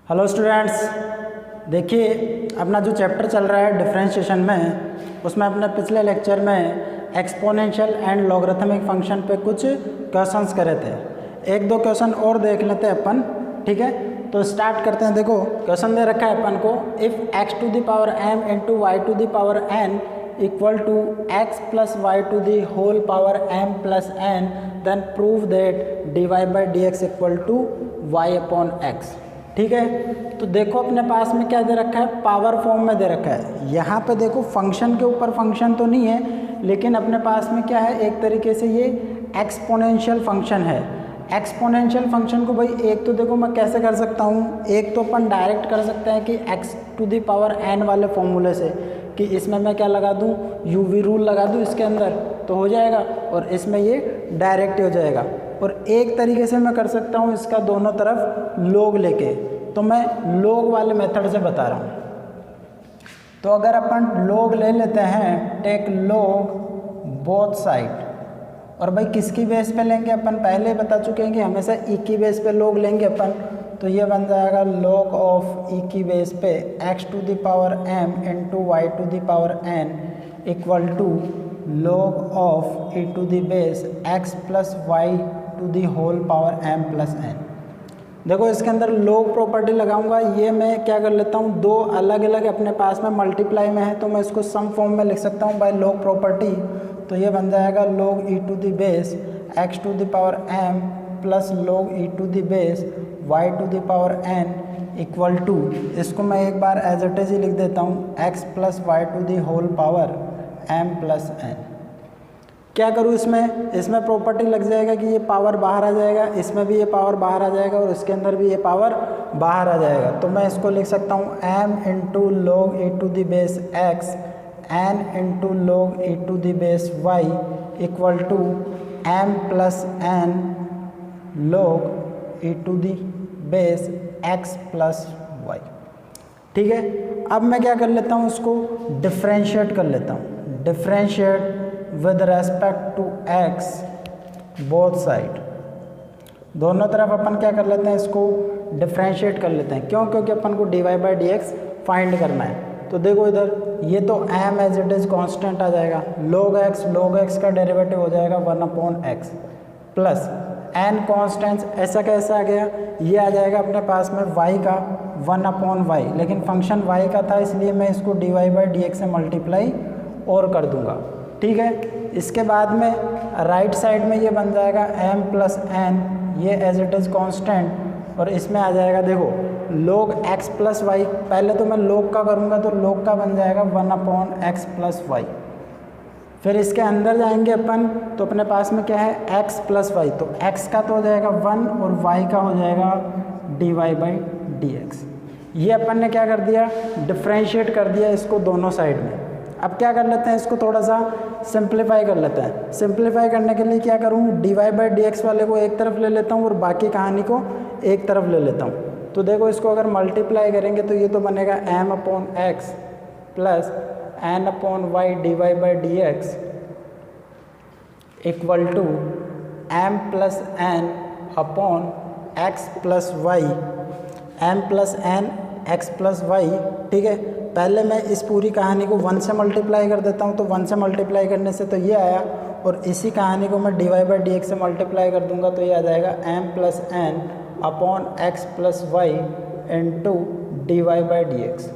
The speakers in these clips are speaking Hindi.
हेलो स्टूडेंट्स, देखिए अपना जो चैप्टर चल रहा है डिफरेंशिएशन में, उसमें अपने पिछले लेक्चर में एक्सपोनेंशियल एंड लॉगरिथमिक फंक्शन पे कुछ क्वेश्चंस करे थे। एक दो क्वेश्चन और देख लेते हैं अपन, ठीक है। तो स्टार्ट करते हैं। देखो क्वेश्चन दे रखा है अपन को, if x to the power m into y to the power n equal to x plus y to the whole power m plus n, then prove that dy by D x equal to y upon x. ठीक है, तो देखो अपने पास में क्या दे रखा है, पावर फॉर्म में दे रखा है। यहाँ पे देखो फंक्शन के ऊपर फंक्शन तो नहीं है, लेकिन अपने पास में क्या है, एक तरीके से ये एक्सपोनेंशियल फंक्शन है। एक्सपोनेंशियल फंक्शन को भाई एक तो देखो मैं कैसे कर सकता हूँ, एक तो अपन डायरेक्ट कर सकते हैं कि x to the power n वाले फॉर्मूले से, कि इसमें मैं क्या लगा दूँ, यूवी रूल लगा दूँ इसके अंदर तो हो जाएगा, और इसमें ये डायरेक्ट हो जाएगा। और एक तरीके से मैं कर सकता हूँ इसका दोनों तरफ लोग लेके, तो मैं लोग वाले मेथड से बता रहा हूँ। तो अगर अपन लोग ले लेते हैं, टेक लोग बोथ साइड, और भाई किसकी बेस पे लेंगे, अपन पहले ही बता चुके हैं कि हमेशा ई की बेस पे लोग लेंगे अपन। तो ये बन जाएगा लॉग ऑफ ई की बेस पे x to the power m into y to the power n equal to log of e to the base x plus y to the whole power m plus n। देखो इसके अंदर log प्रॉपर्टी लगाऊंगा, ये मैं क्या कर लेता हूँ, दो अलग अलग अपने पास में मल्टीप्लाई में है, तो मैं इसको सम फॉर्म में लिख सकता हूँ बाय log प्रॉपर्टी। तो ये बन जाएगा log e to the base x to the power m plus log e to the base y to the power n equal to, इसको मैं एक बार एज इट इज ही लिख देता हूँ, x plus y to the whole power m plus n। क्या करूँ इसमें प्रॉपर्टी लग जाएगा कि ये पावर बाहर आ जाएगा, इसमें भी ये पावर बाहर आ जाएगा, और इसके अंदर भी ये पावर बाहर आ जाएगा। तो मैं इसको लिख सकता हूँ m into log e to the base x n into log e to the base y equal to m plus n log e to the base x plus y। ठीक है, अब मैं क्या कर लेता हूँ, उसको डिफ्रेंशिएट कर लेता हूँ। Differentiate with respect to x both side, दोनों तरफ अपन क्या कर लेते हैं, इसको डिफ्रेंशिएट कर लेते हैं। क्यों? क्योंकि अपन को dy by D x find करना है। तो देखो इधर ये तो m as it is constant आ जाएगा, log x का डेरिवेटिव हो जाएगा 1 upon x plus n constants, ऐसा कैसा आ गया, ये आ जाएगा अपने पास में y का 1 अपॉन y, लेकिन फंक्शन y का था इसलिए मैं इसको dy बाई डी एक्स से मल्टीप्लाई और कर दूंगा। ठीक है, इसके बाद में राइट साइड में ये बन जाएगा m प्लस n, ये एज इट इज़ कॉन्स्टेंट, और इसमें आ जाएगा देखो log x प्लस वाई, पहले तो मैं log का करूँगा तो log का बन जाएगा 1 अपॉन x प्लस वाई। फिर इसके अंदर जाएंगे अपन, तो अपने पास में क्या है, x प्लस वाई, तो x का तो हो जाएगा 1 और y का हो जाएगा dy बाई डी एक्स। ये अपन ने क्या कर दिया, डिफ्रेंशिएट कर दिया इसको दोनों साइड में। अब क्या कर लेते हैं, इसको थोड़ा सा सिंप्लीफाई कर लेते हैं। सिंप्लीफाई करने के लिए क्या करूँ, dy बाई डी एक्स वाले को एक तरफ ले लेता हूँ और बाकी कहानी को एक तरफ ले लेता हूँ। तो देखो इसको अगर मल्टीप्लाई करेंगे तो ये तो बनेगा m upon x plus n upon y dy by D x equal to m plus n upon x plus y, m plus n x plus y. ठीक है, पहले मैं इस पूरी कहानी को 1 से मल्टीप्लाई कर देता हूँ, तो 1 से मल्टीप्लाई करने से तो ये आया, और इसी कहानी को मैं dy बाई डी एक्स से मल्टीप्लाई कर दूंगा तो ये आ जाएगा m plus n upon x plus y into dy by D x.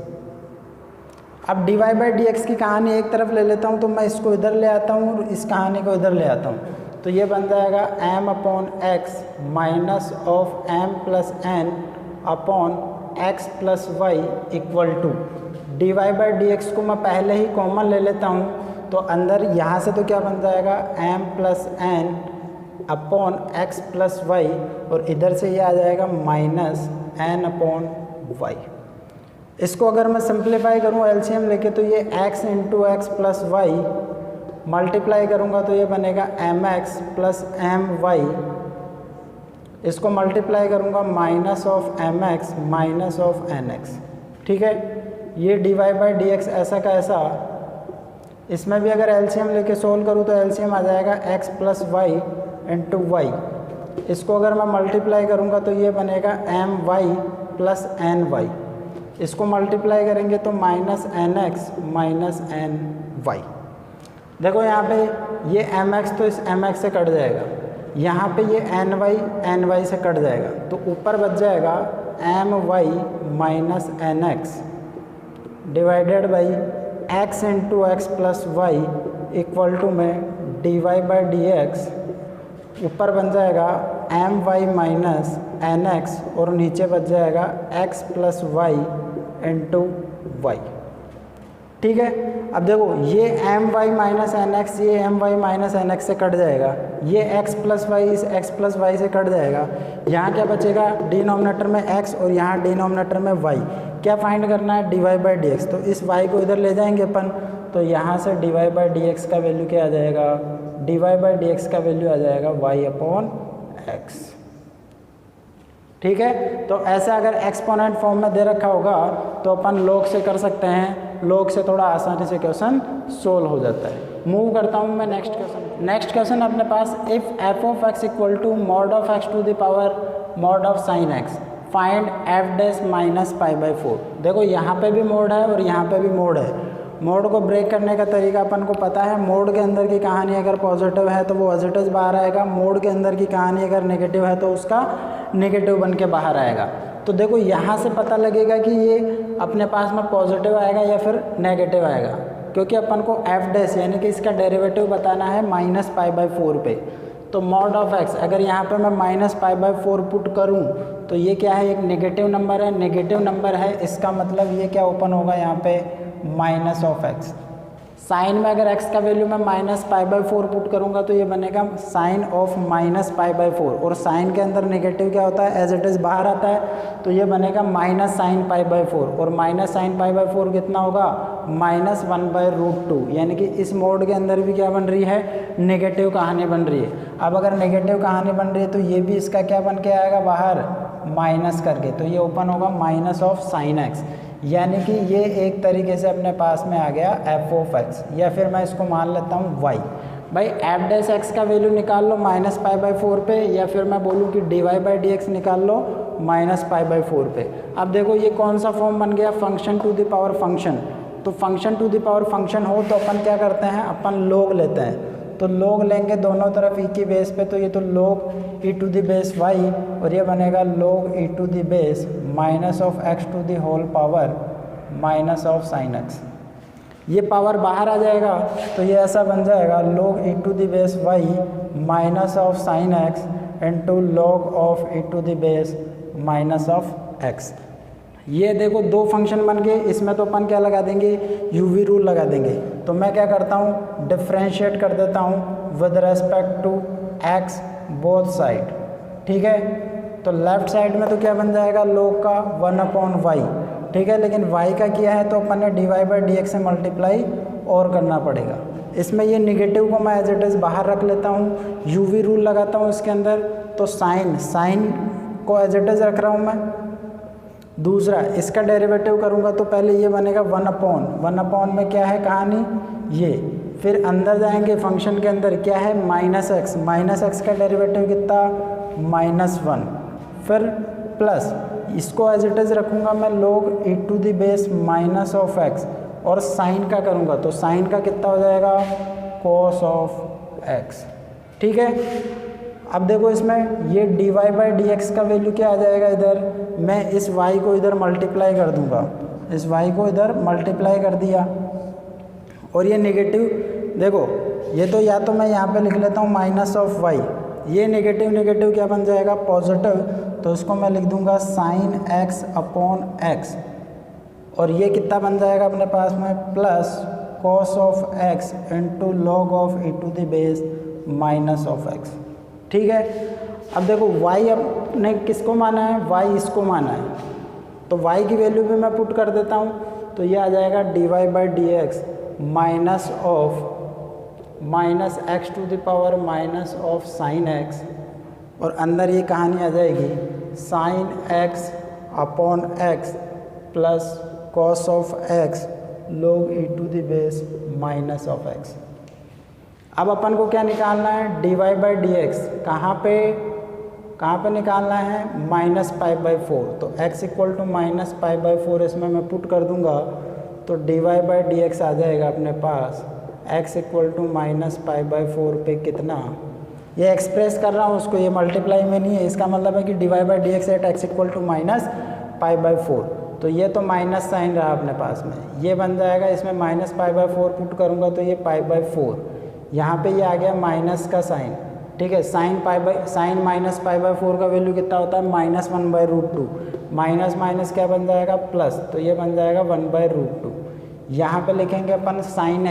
अब dy बाई डी एक्स की कहानी एक तरफ ले लेता हूँ, तो मैं इसको इधर ले आता हूँ और इस कहानी को इधर ले आता हूँ, तो ये बन जाएगा m upon x minus of m plus n upon x plus y equal to dy by D x को मैं पहले ही कॉमन ले लेता हूँ, तो अंदर यहाँ से तो क्या बन जाएगा m plus n upon x plus y, और इधर से ये आ जाएगा माइनस n अपॉन वाई। इसको अगर मैं सिंप्लीफाई करूँ एलसीएम लेके, तो ये x into x plus y multiply करूँगा तो ये बनेगा mx प्लस my, इसको मल्टीप्लाई करूँगा minus of mx minus of nx। ठीक है, ये dy बाई डी एक्स ऐसा का ऐसा, इसमें भी अगर एलसीएम लेके सोल्व करूँ तो एलसीएम आ जाएगा x plus y into y. इसको अगर मैं मल्टीप्लाई करूँगा तो ये बनेगा my प्लस एन वाई, इसको मल्टीप्लाई करेंगे तो minus n x minus n y. देखो यहाँ पे ये एम एक्स तो इस एम एक्स से कट जाएगा, यहाँ पे ये एन वाई से कट जाएगा, तो ऊपर बच जाएगा m y minus n x divided by x into x plus y equal to में d y by D x, ऊपर बन जाएगा m y minus n x और नीचे बच जाएगा x plus y into y. ठीक है, अब देखो ये m y minus n x, ये m y minus n x से कट जाएगा, ये एक्स प्लस वाई इस एक्स प्लस वाई से कट जाएगा, यहाँ क्या बचेगा डिनोमिनेटर में एक्स और यहाँ डिनोमिनेटर में वाई। क्या फाइंड करना है, d y by D x, तो इस वाई को इधर ले जाएंगे अपन, तो यहाँ से d y by D x का वैल्यू क्या आ जाएगा, d y by D x का वैल्यू आ जाएगा वाई अपॉन एक्स। ठीक है, तो ऐसे अगर एक्सपोनेंट फॉर्म में दे रखा होगा तो अपन लॉग से कर सकते हैं, लॉग से थोड़ा आसानी से क्वेश्चन सोल्व हो जाता है। मूव करता हूँ मैं नेक्स्ट क्वेश्चन। नेक्स्ट क्वेश्चन अपने पास, if f of x equal to mod of x to the power mod of sine x find f dash minus pi by 4। देखो यहाँ पे भी मोड है और यहाँ पे भी मोड है। मोड को ब्रेक करने का तरीका अपन को पता है, मोड के अंदर की कहानी अगर पॉजिटिव है तो वो पॉजिटिव बाहर आएगा, मोड के अंदर की कहानी अगर नेगेटिव है तो उसका नेगेटिव बन के बाहर आएगा। तो देखो यहाँ से पता लगेगा कि ये अपने पास में पॉजिटिव आएगा या फिर नेगेटिव आएगा, क्योंकि अपन को एफ डैश यानी कि इसका डेरिवेटिव बताना है माइनस पाई बाई 4 पे। तो मॉड ऑफ एक्स अगर यहाँ पे मैं माइनस पाई बाई 4 पुट करूँ तो ये क्या है, एक नेगेटिव नंबर है, नेगेटिव नंबर है, इसका मतलब ये क्या ओपन होगा यहाँ पे माइनस ऑफ एक्स। साइन में अगर x का वैल्यू मैं माइनस पाई बाई 4 पुट करूँगा तो ये बनेगा sine of minus pi by 4, और साइन के अंदर नेगेटिव क्या होता है, एज इट इज़ बाहर आता है, तो ये बनेगा माइनस साइन पाई बाई 4, और माइनस साइन पाई बाई 4 कितना होगा, माइनस 1 बाई रूट 2। यानी कि इस मोड के अंदर भी क्या बन रही है, नेगेटिव कहानी बन रही है। अब अगर नेगेटिव कहानी बन रही है तो ये भी इसका क्या बन के आएगा बाहर, माइनस करके, तो ये ओपन होगा माइनस ऑफ साइन एक्स। यानी कि ये एक तरीके से अपने पास में आ गया एफ ऑफ एक्स, या फिर मैं इसको मान लेता हूँ वाई। भाई एफ डैश एक्स का वैल्यू निकाल लो माइनस पाई बाई 4 पे, या फिर मैं बोलूँ कि d y by D x निकाल लो माइनस पाई बाई 4 पे। अब देखो ये कौन सा फॉर्म बन गया, function to the power function. तो function to the power function हो तो अपन क्या करते हैं, अपन लोग लेते हैं, तो लोग लेंगे दोनों तरफ ई की बेस पे, तो ये तो log e to the base y, और ये बनेगा log e to the base minus of x to the whole power minus of sine x. ये पावर बाहर आ जाएगा तो ये ऐसा बन जाएगा log e to the base y minus of sine x into log of e to the base minus of x. ये देखो दो फंक्शन बन गए, इसमें तो अपन क्या लगा देंगे, यूवी रूल लगा देंगे। तो मैं क्या करता हूँ, डिफ्रेंशिएट कर देता हूँ with respect to x both side. ठीक है, तो लेफ्ट साइड में तो क्या बन जाएगा, लोग का 1 अपॉन वाई। ठीक है, लेकिन y का किया है तो अपन ने d y by D x से मल्टीप्लाई और करना पड़ेगा। इसमें ये निगेटिव को मैं एज इट इज़ बाहर रख लेता हूँ, यूवी रूल लगाता हूँ इसके अंदर, तो साइन को एज इट इज़ रख रहा हूँ मैं। दूसरा इसका डेरिवेटिव करूँगा तो पहले ये बनेगा 1 अपॉन में क्या है कहानी ये, फिर अंदर जाएंगे फंक्शन के अंदर क्या है माइनस एक्स का डेरिवेटिव कितना -1, फिर प्लस इसको एज इट इज़ रखूँगा मैं log e to the base minus of x, और साइन का करूँगा तो साइन का कितना हो जाएगा कॉस ऑफ एक्स। ठीक है, अब देखो इसमें ये d y by D x का वैल्यू क्या आ जाएगा, इधर मैं इस y को इधर मल्टीप्लाई कर दूंगा, इस y को इधर मल्टीप्लाई कर दिया, और ये नेगेटिव देखो ये तो या तो मैं यहाँ पे लिख लेता हूँ माइनस ऑफ वाई, ये नेगेटिव क्या बन जाएगा पॉजिटिव, तो इसको मैं लिख दूंगा साइन एक्स अपॉन एक्स, और ये कितना बन जाएगा अपने पास में plus cos of x into log of e to the base minus of x. ठीक है, अब देखो y अपने किसको माना है, y इसको माना है, तो y की वैल्यू भी मैं पुट कर देता हूँ, तो ये आ जाएगा d y by D x minus of minus x to the power minus of sine x, और अंदर ये कहानी आ जाएगी sine x upon x plus cos of x log e to the base minus of x. अब अपन को क्या निकालना है, d y by D x कहाँ पे कहाँ पे निकालना है, -π/4। तो x इक्वल टू -π/4 इसमें मैं पुट कर दूंगा तो dy/dx आ जाएगा अपने पास x इक्वल टू -π/4 पे कितना, ये एक्सप्रेस कर रहा हूँ उसको, ये मल्टीप्लाई में नहीं है, इसका मतलब है कि dy/dx eight x equal to -π/4। तो ये तो माइनस साइन रहा अपने पास में, ये बन जाएगा, इसमें -π/4 पुट करूँगा तो ये π/4, यहाँ पे ये आ गया माइनस का साइन, ठीक है। साइन -π/4 का वैल्यू कितना होता है, -1/√2, माइनस माइनस क्या बन जाएगा, प्लस, तो ये बन जाएगा 1/√2। यहाँ पे लिखेंगे अपन साइन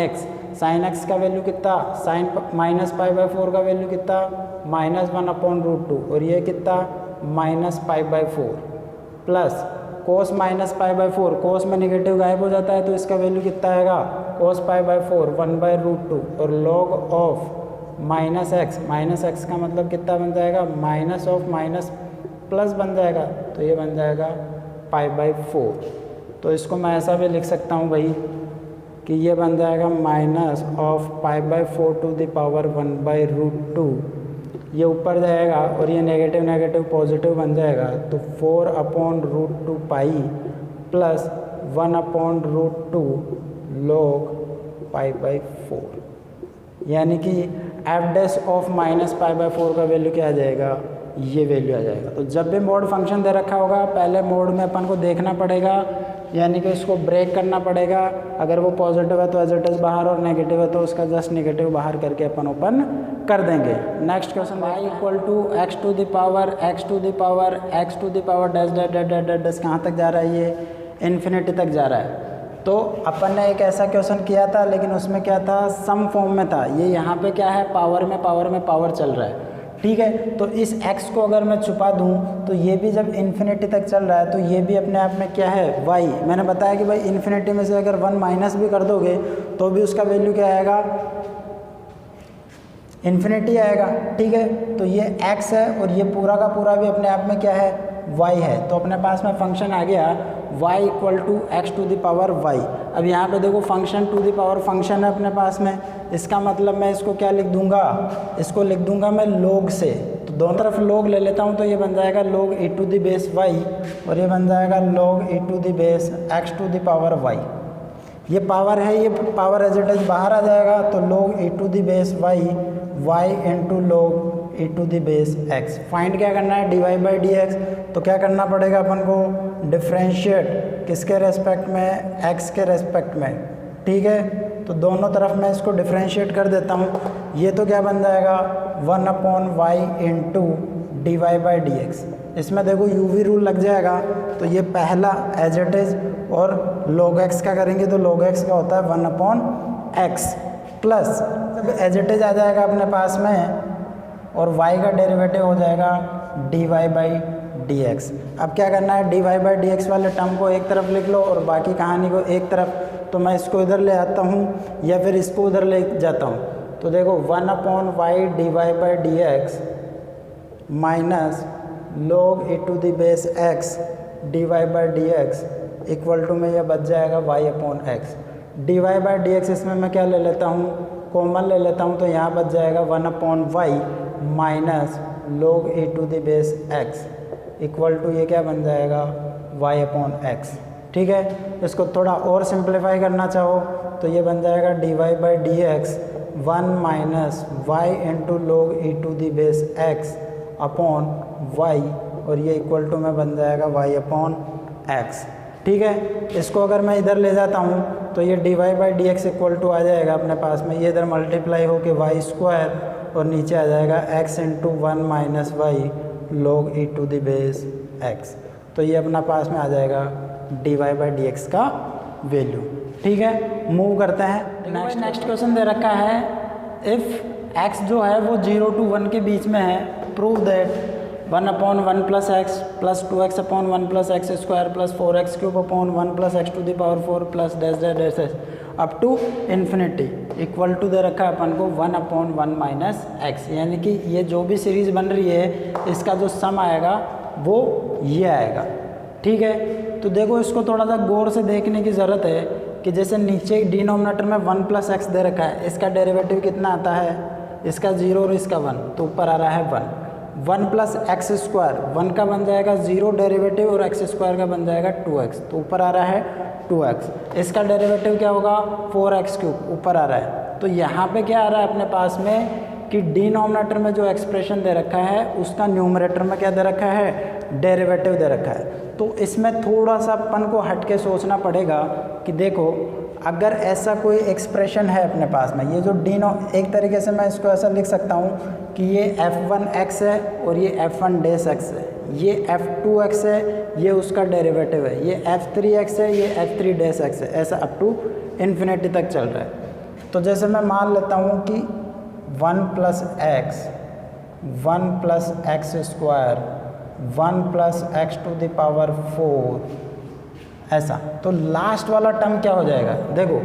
x का वैल्यू कितना, साइन -π/4 का वैल्यू कितना, -1/√2, और ये कितना -π/4, प्लस कोस -π/4, कोस में निगेटिव गायब हो जाता है तो इसका वैल्यू कितना आएगा, कोस π/4 1/√2, और लॉग ऑफ -x का मतलब कितना बन जाएगा, माइनस ऑफ माइनस प्लस बन जाएगा, तो ये बन जाएगा π/4। तो इसको मैं ऐसा भी लिख सकता हूँ भाई कि ये बन जाएगा minus of π/4 to the power 1/√2, ये ऊपर जाएगा और ये नेगेटिव नेगेटिव पॉजिटिव बन जाएगा, तो 4/√2 पाई प्लस 1/√2 log π/4, यानी कि f' ऑफ -π/4 का वैल्यू क्या आ जाएगा, ये वैल्यू आ जाएगा। तो जब भी मोड फंक्शन दे रखा होगा पहले मोड में अपन को देखना पड़ेगा, यानी कि इसको ब्रेक करना पड़ेगा, अगर वो पॉजिटिव है तो एज इट इज़ बाहर और नेगेटिव है तो उसका जस्ट नेगेटिव बाहर करके अपन ओपन कर देंगे। Next question, y equal to x to the power dash कहाँ तक जा रहा है, ये इन्फिनिटी तक जा रहा है। तो अपन ने एक ऐसा क्वेश्चन किया था लेकिन उसमें क्या था, सम फॉर्म में था, ये यहाँ पे क्या है, पावर में पावर चल रहा है, ठीक है। तो इस x को अगर मैं छुपा दूँ तो ये भी जब इन्फिनिटी तक चल रहा है तो ये भी अपने आप में क्या है, y। मैंने बताया कि भाई इन्फिनिटी में से अगर 1 माइनस भी कर दोगे तो भी उसका वैल्यू क्या आएगा, इन्फिनिटी आएगा, ठीक है। तो ये x है और ये पूरा का पूरा भी अपने आप में क्या है, y है। तो अपने पास में फंक्शन आ गया y equal to x to the power y। अब यहाँ पे देखो function to the power function है अपने पास में, इसका मतलब मैं इसको क्या लिख दूंगा, इसको लिख दूंगा मैं log से, तो दोनों तरफ log ले लेता हूँ तो ये बन जाएगा log e to the base y और ये बन जाएगा log e to the base x to the power y। ये पावर है, ये पावर एज इट इज बाहर आ जाएगा, तो log e to the base y into log e to the base x। Find क्या करना है, dy/dx, तो क्या करना पड़ेगा अपन को, डिफ्रेंशिएट किसके रेस्पेक्ट में, x के रेस्पेक्ट में, ठीक है। तो दोनों तरफ मैं इसको डिफ्रेंशिएट कर देता हूँ, ये तो क्या बन जाएगा 1/y इंटू dy/dx। इसमें देखो uv रूल लग जाएगा, तो ये पहला एज इट इज, और log x का करेंगे तो log x का होता है 1/x plus as it is आ जाएगा अपने पास में, और y का डेरिवेटिव हो जाएगा dy/dx। अब क्या करना है, dy/dx वाले टर्म को एक तरफ लिख लो और बाकी कहानी को एक तरफ, तो मैं इसको इधर ले आता हूँ या फिर इसको उधर ले जाता हूँ। तो देखो 1/y dy/dx minus log e to the base x dy/dx equal to में यह बच जाएगा y/x। dy/dx इसमें मैं क्या ले लेता हूँ, कॉमन ले लेता हूँ, तो यहाँ बच जाएगा 1/y minus log e to the base x equal to ये क्या बन जाएगा y/x, ठीक है। इसको थोड़ा और सिंप्लीफाई करना चाहो तो ये बन जाएगा dy/dx 1 minus y into log e to the base x upon y, और ये इक्वल टू में बन जाएगा y/x, ठीक है। इसको अगर मैं इधर ले जाता हूँ तो ये dy/dx इक्वल टू आ जाएगा अपने पास में, ये इधर मल्टीप्लाई होके y² और नीचे आ जाएगा x into 1 minus y log e to the base x। तो ये अपना पास में आ जाएगा dy/dx का वैल्यु, ठीक है। मूव करते हैं, नेक्स्ट क्वेश्चन दे रखा है, इफ़ x जो है वो 0 to 1 के बीच में है, prove that 1/1 plus x plus 2x upon 1 plus x square plus 4x cube upon 1 plus x to the power 4 plus dash dash dash dash up to infinity equal to दे रखा है अपन को 1/1 माइनस एक्स, यानी कि ये जो भी सीरीज़ बन रही है इसका जो सम आएगा वो ये आएगा, ठीक है। तो देखो इसको थोड़ा सा गौर से देखने की ज़रूरत है कि जैसे नीचे डिनोमिनेटर में 1 प्लस एक्स दे रखा है, इसका डेरिवेटिव कितना आता है, इसका 0 और इसका 1, तो ऊपर आ रहा है 1। 1 प्लस एक्स स्क्वायर, 1 का बन जाएगा 0 डेरिवेटिव और एक्स स्क्वायर का बन जाएगा 2x, तो ऊपर आ रहा है 2x। इसका डेरिवेटिव क्या होगा 4x क्यूब, ऊपर आ रहा है। तो यहाँ पे क्या आ रहा है अपने पास में कि डिनोमिनेटर में जो एक्सप्रेशन दे रखा है उसका न्यूमरेटर में क्या दे रखा है, डेरिवेटिव दे रखा है। तो इसमें थोड़ा सा अपन को हट के सोचना पड़ेगा कि देखो अगर ऐसा कोई एक्सप्रेशन है अपने पास में, ये जो एक तरीके से मैं इसको ऐसा लिख सकता हूँ कि ये f1x है और ये f1-x है, ये f2x है, ये उसका डेरिवेटिव है, ये f3x है, ये f3-x है, ऐसा अप टू इन्फिनिटी तक चल रहा है। तो जैसे मैं मान लेता हूँ कि 1 plus x, 1 plus x square, 1 plus x to the power 4, ऐसा। तो लास्ट वाला टर्म क्या हो जाएगा, देखो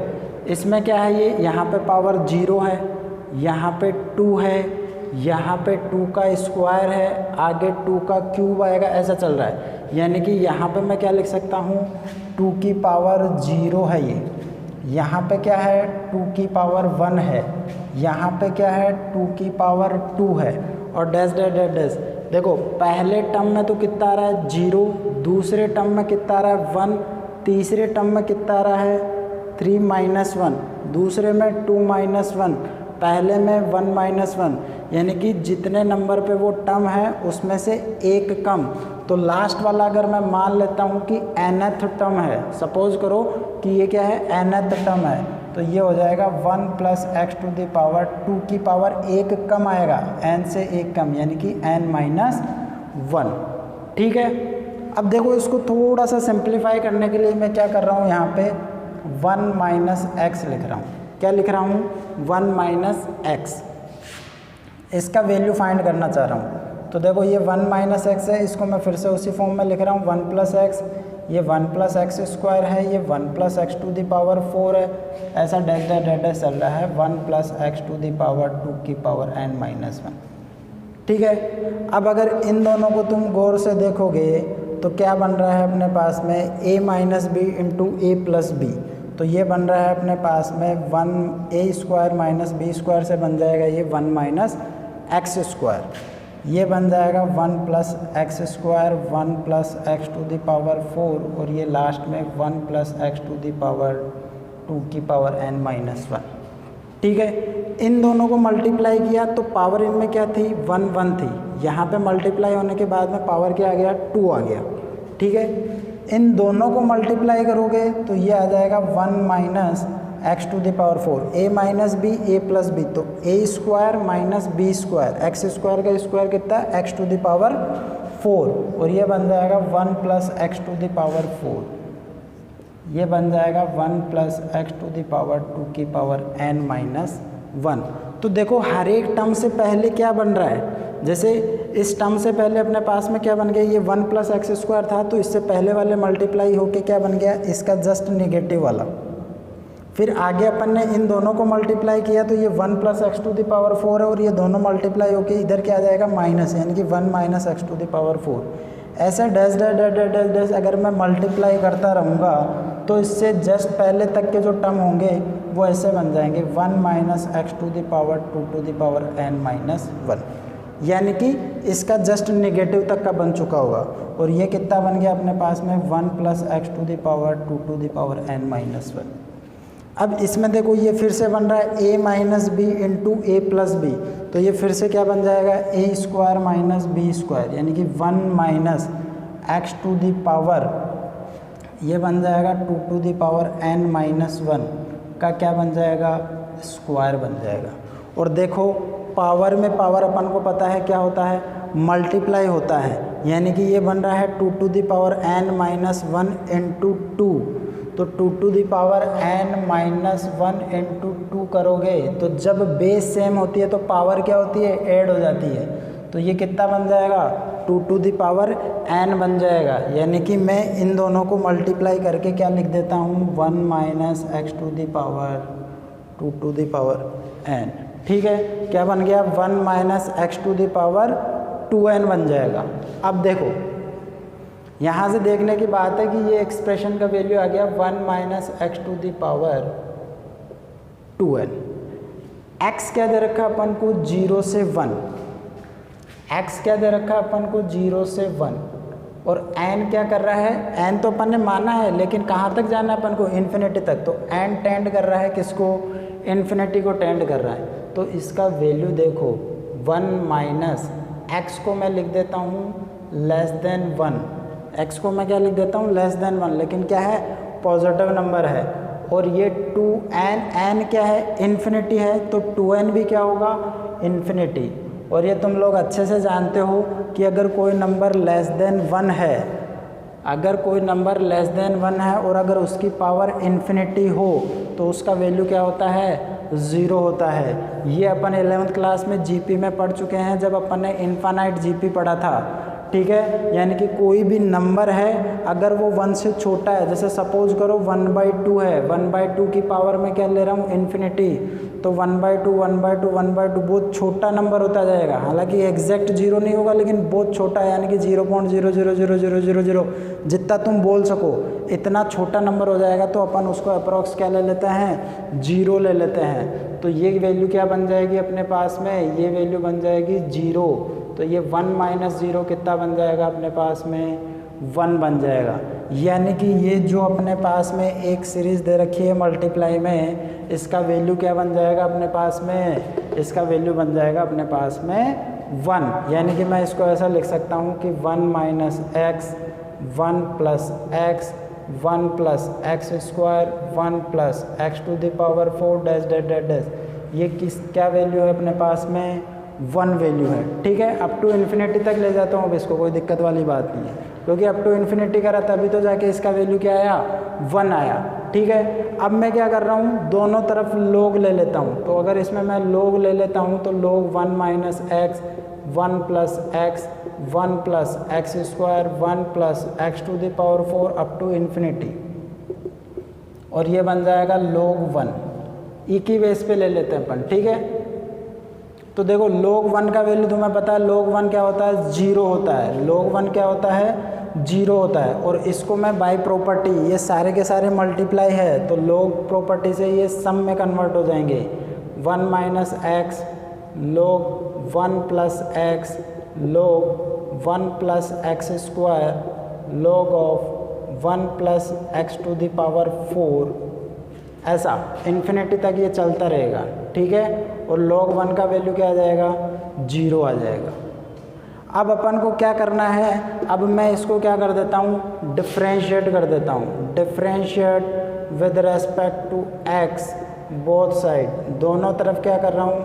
इसमें क्या है, ये यहाँ पे पावर 0 है, यहाँ पे 2 है, यहाँ पे 2 का स्क्वायर है, आगे 2 का क्यूब आएगा, ऐसा चल रहा है। यानी कि यहाँ पे मैं क्या लिख सकता हूँ, 2 की पावर 0 है ये, यहाँ पे क्या है 2 की पावर 1 है, यहाँ पे क्या है 2 की पावर 2 है, और डैश डैश डैश डैश। देखो पहले टर्म में तो कितना आ रहा है 0, दूसरे टर्म में कितना आ रहा है 1, तीसरे टर्म में कितना आ रहा है 3 माइनस 1, दूसरे में 2 माइनस 1, पहले में 1 माइनस 1, यानी कि जितने नंबर पे वो टर्म है उसमें से एक कम। तो लास्ट वाला अगर मैं मान लेता हूँ कि nth टर्म है, सपोज करो कि ये क्या है nth टर्म है, तो ये हो जाएगा 1 plus x to the power 2 की पावर 1 कम आएगा, n से 1 कम, यानी कि n माइनस 1। ठीक है, अब देखो इसको थोड़ा सा सिंप्लीफाई करने के लिए मैं क्या कर रहा हूँ, यहाँ पे 1 माइनस एक्स लिख रहा हूँ। क्या लिख रहा हूँ 1 माइनस एक्स, इसका वैल्यू फाइंड करना चाह रहा हूँ। तो देखो ये 1 माइनस एक्स है, इसको मैं फिर से उसी फॉर्म में लिख रहा हूँ 1 प्लस एक्स, ये 1 प्लस एक्स स्क्वायर है, ये 1 plus x to the power 4 है, ऐसा डैश डैश डैश डैश चल रहा है 1 plus x to the power 2 की पावर n माइनस 1। ठीक है, अब अगर इन दोनों को तुम गौर से देखोगे तो क्या बन रहा है अपने पास में a minus b into a plus b, तो ये बन रहा है अपने पास में 1a square minus b square से बन जाएगा ये 1 माइनस एक्स स्क्वायर, ये बन जाएगा 1 plus x square, 1 plus x to the power 4, और ये लास्ट में 1 plus x to the power 2 की पावर n माइनस 1। ठीक है, इन दोनों को मल्टीप्लाई किया तो पावर इनमें क्या थी 1 1 थी, यहाँ पे मल्टीप्लाई होने के बाद में पावर क्या आ गया 2 आ गया। ठीक है, इन दोनों को मल्टीप्लाई करोगे तो ये आ जाएगा 1 minus x to the power 4, a minus b a plus b, तो a square minus b square, x square का स्क्वायर कितना है एक्स टू द पावर 4, और ये बन जाएगा 1 plus x to the power 4, ये बन जाएगा 1 plus x to the power 2 की पावर n माइनस 1। तो देखो हर एक टर्म से पहले क्या बन रहा है, जैसे इस टर्म से पहले अपने पास में क्या बन गया, ये 1 प्लस एक्स स्क्वायर था, तो इससे पहले वाले मल्टीप्लाई होके क्या बन गया इसका जस्ट नेगेटिव वाला। फिर आगे अपन ने इन दोनों को मल्टीप्लाई किया तो ये 1 plus x to the power 4 है, और ये दोनों मल्टीप्लाई होके इधर क्या आ जाएगा माइनस, यानी कि 1 minus x to the power 4। ऐसा dash dash dash dash dash dash अगर मैं मल्टीप्लाई करता रहूँगा तो इससे जस्ट पहले तक के जो टर्म होंगे वो ऐसे बन जाएंगे 1 minus x to the power 2 to the power n minus 1, यानी कि इसका जस्ट नेगेटिव तक का बन चुका होगा। और ये कितना बन गया अपने पास में 1 plus x to the power 2 to the power n minus 1। अब इसमें देखो ये फिर से बन रहा है a minus b into a plus b, तो ये फिर से क्या बन जाएगा a square minus b square, यानी कि 1 minus x to the power, ये बन जाएगा 2 to the power n minus 1 का क्या बन जाएगा स्क्वायर बन जाएगा। और देखो पावर में पावर अपन को पता है क्या होता है मल्टीप्लाई होता है, यानी कि ये बन रहा है 2 to the power n minus 1 into 2, तो 2 to the power n minus 1 into 2 करोगे तो जब बेस सेम होती है तो पावर क्या होती है ऐड हो जाती है, तो ये कितना बन जाएगा 2 टू द पावर n बन जाएगा। यानी कि मैं इन दोनों को मल्टीप्लाई करके क्या लिख देता हूँ 1 minus x to the power 2 to the power n। ठीक है, क्या बन गया 1 minus x to the power 2n बन जाएगा। अब देखो यहाँ से देखने की बात है कि ये एक्सप्रेशन का वैल्यू आ गया 1 minus x to the power 2n। x क्या दे रखा अपन को 0 से 1, x क्या दे रखा है अपन को 0 से 1, और n क्या कर रहा है, n तो अपन ने माना है लेकिन कहाँ तक जाना है अपन को, इन्फिनिटी तक, तो n टेंड कर रहा है किसको, इन्फिनिटी को टेंड कर रहा है। तो इसका वैल्यू देखो 1 माइनस x को मैं लिख देता हूँ लेस देन 1, x को मैं क्या लिख देता हूँ, लेस देन 1, लेकिन क्या है, पॉजिटिव नंबर है। और ये 2n, n क्या है, इन्फिनिटी है, तो 2n भी क्या होगा, इन्फिनिटी। और ये तुम लोग अच्छे से जानते हो कि अगर कोई नंबर लेस देन 1 है, अगर कोई नंबर लेस देन 1 है और अगर उसकी पावर इन्फिनिटी हो तो उसका वैल्यू क्या होता है, 0 होता है। ये अपन 11th क्लास में जीपी में पढ़ चुके हैं जब अपन ने इनफाइनाइट जीपी पढ़ा था, ठीक है। यानी कि कोई भी नंबर है अगर वो 1 से छोटा है, जैसे सपोज करो 1/2 है, 1/2 की पावर में क्या ले रहा हूँ, इन्फिनिटी, तो 1/2 1/2 1/2 बहुत छोटा नंबर होता जाएगा। हालांकि एग्जैक्ट 0 नहीं होगा लेकिन बहुत छोटा है, यानी कि 0.0000000 जितना तुम बोल सको इतना छोटा नंबर हो जाएगा, तो अपन उसको अप्रॉक्स क्या ले लेते हैं, 0 ले लेते हैं। तो ये वैल्यू क्या बन जाएगी अपने पास में, ये वैल्यू बन जाएगी 0। तो ये 1 माइनस 0 कितना बन जाएगा अपने पास में, 1 बन जाएगा। यानी कि ये जो अपने पास में एक सीरीज़ दे रखी है मल्टीप्लाई में, इसका वैल्यू क्या बन जाएगा अपने पास में, इसका वैल्यू बन जाएगा अपने पास में 1। यानी कि मैं इसको ऐसा लिख सकता हूँ कि 1 minus x, 1 plus x, 1 plus x square, 1 plus x to the power 4 dash dash dash dash. ये किस क्या वैल्यू है अपने पास में, 1 वैल्यू है, ठीक है। अप टू इन्फिनिटी तक ले जाता हूँ अब इसको, कोई दिक्कत वाली बात नहीं है, क्योंकि अप टू इन्फिनिटी करा तभी तो जाके इसका वैल्यू क्या आया, 1 आया, ठीक है। अब मैं क्या कर रहा हूँ, दोनों तरफ लोग ले लेता हूँ, तो अगर इसमें मैं लोग ले लेता हूँ तो लोग 1 minus x, 1 plus x, 1 plus x square, 1 plus x to the power 4 up to infinity, और ये बन जाएगा लोग 1। ई की बेस पे ले लेते हैं अपन, ठीक है। तो देखो log 1 का वैल्यू तुम्हें पता है, log 1 क्या होता है, 0 होता है, log 1 क्या होता है, 0 होता है। और इसको मैं बाय प्रॉपर्टी, ये सारे के सारे मल्टीप्लाई है तो log प्रॉपर्टी से ये सम में कन्वर्ट हो जाएंगे। 1 minus x log 1 plus x log 1 plus x square log of 1 plus x to the power 4, ऐसा इन्फिनिटी तक ये चलता रहेगा, ठीक है। और log 1 का वैल्यू क्या आ जाएगा, 0 आ जाएगा। अब अपन को क्या करना है, अब मैं इसको क्या कर देता हूँ, डिफ्रेंशिएट कर देता हूँ। Differentiate with respect to x both side, दोनों तरफ क्या कर रहा हूँ,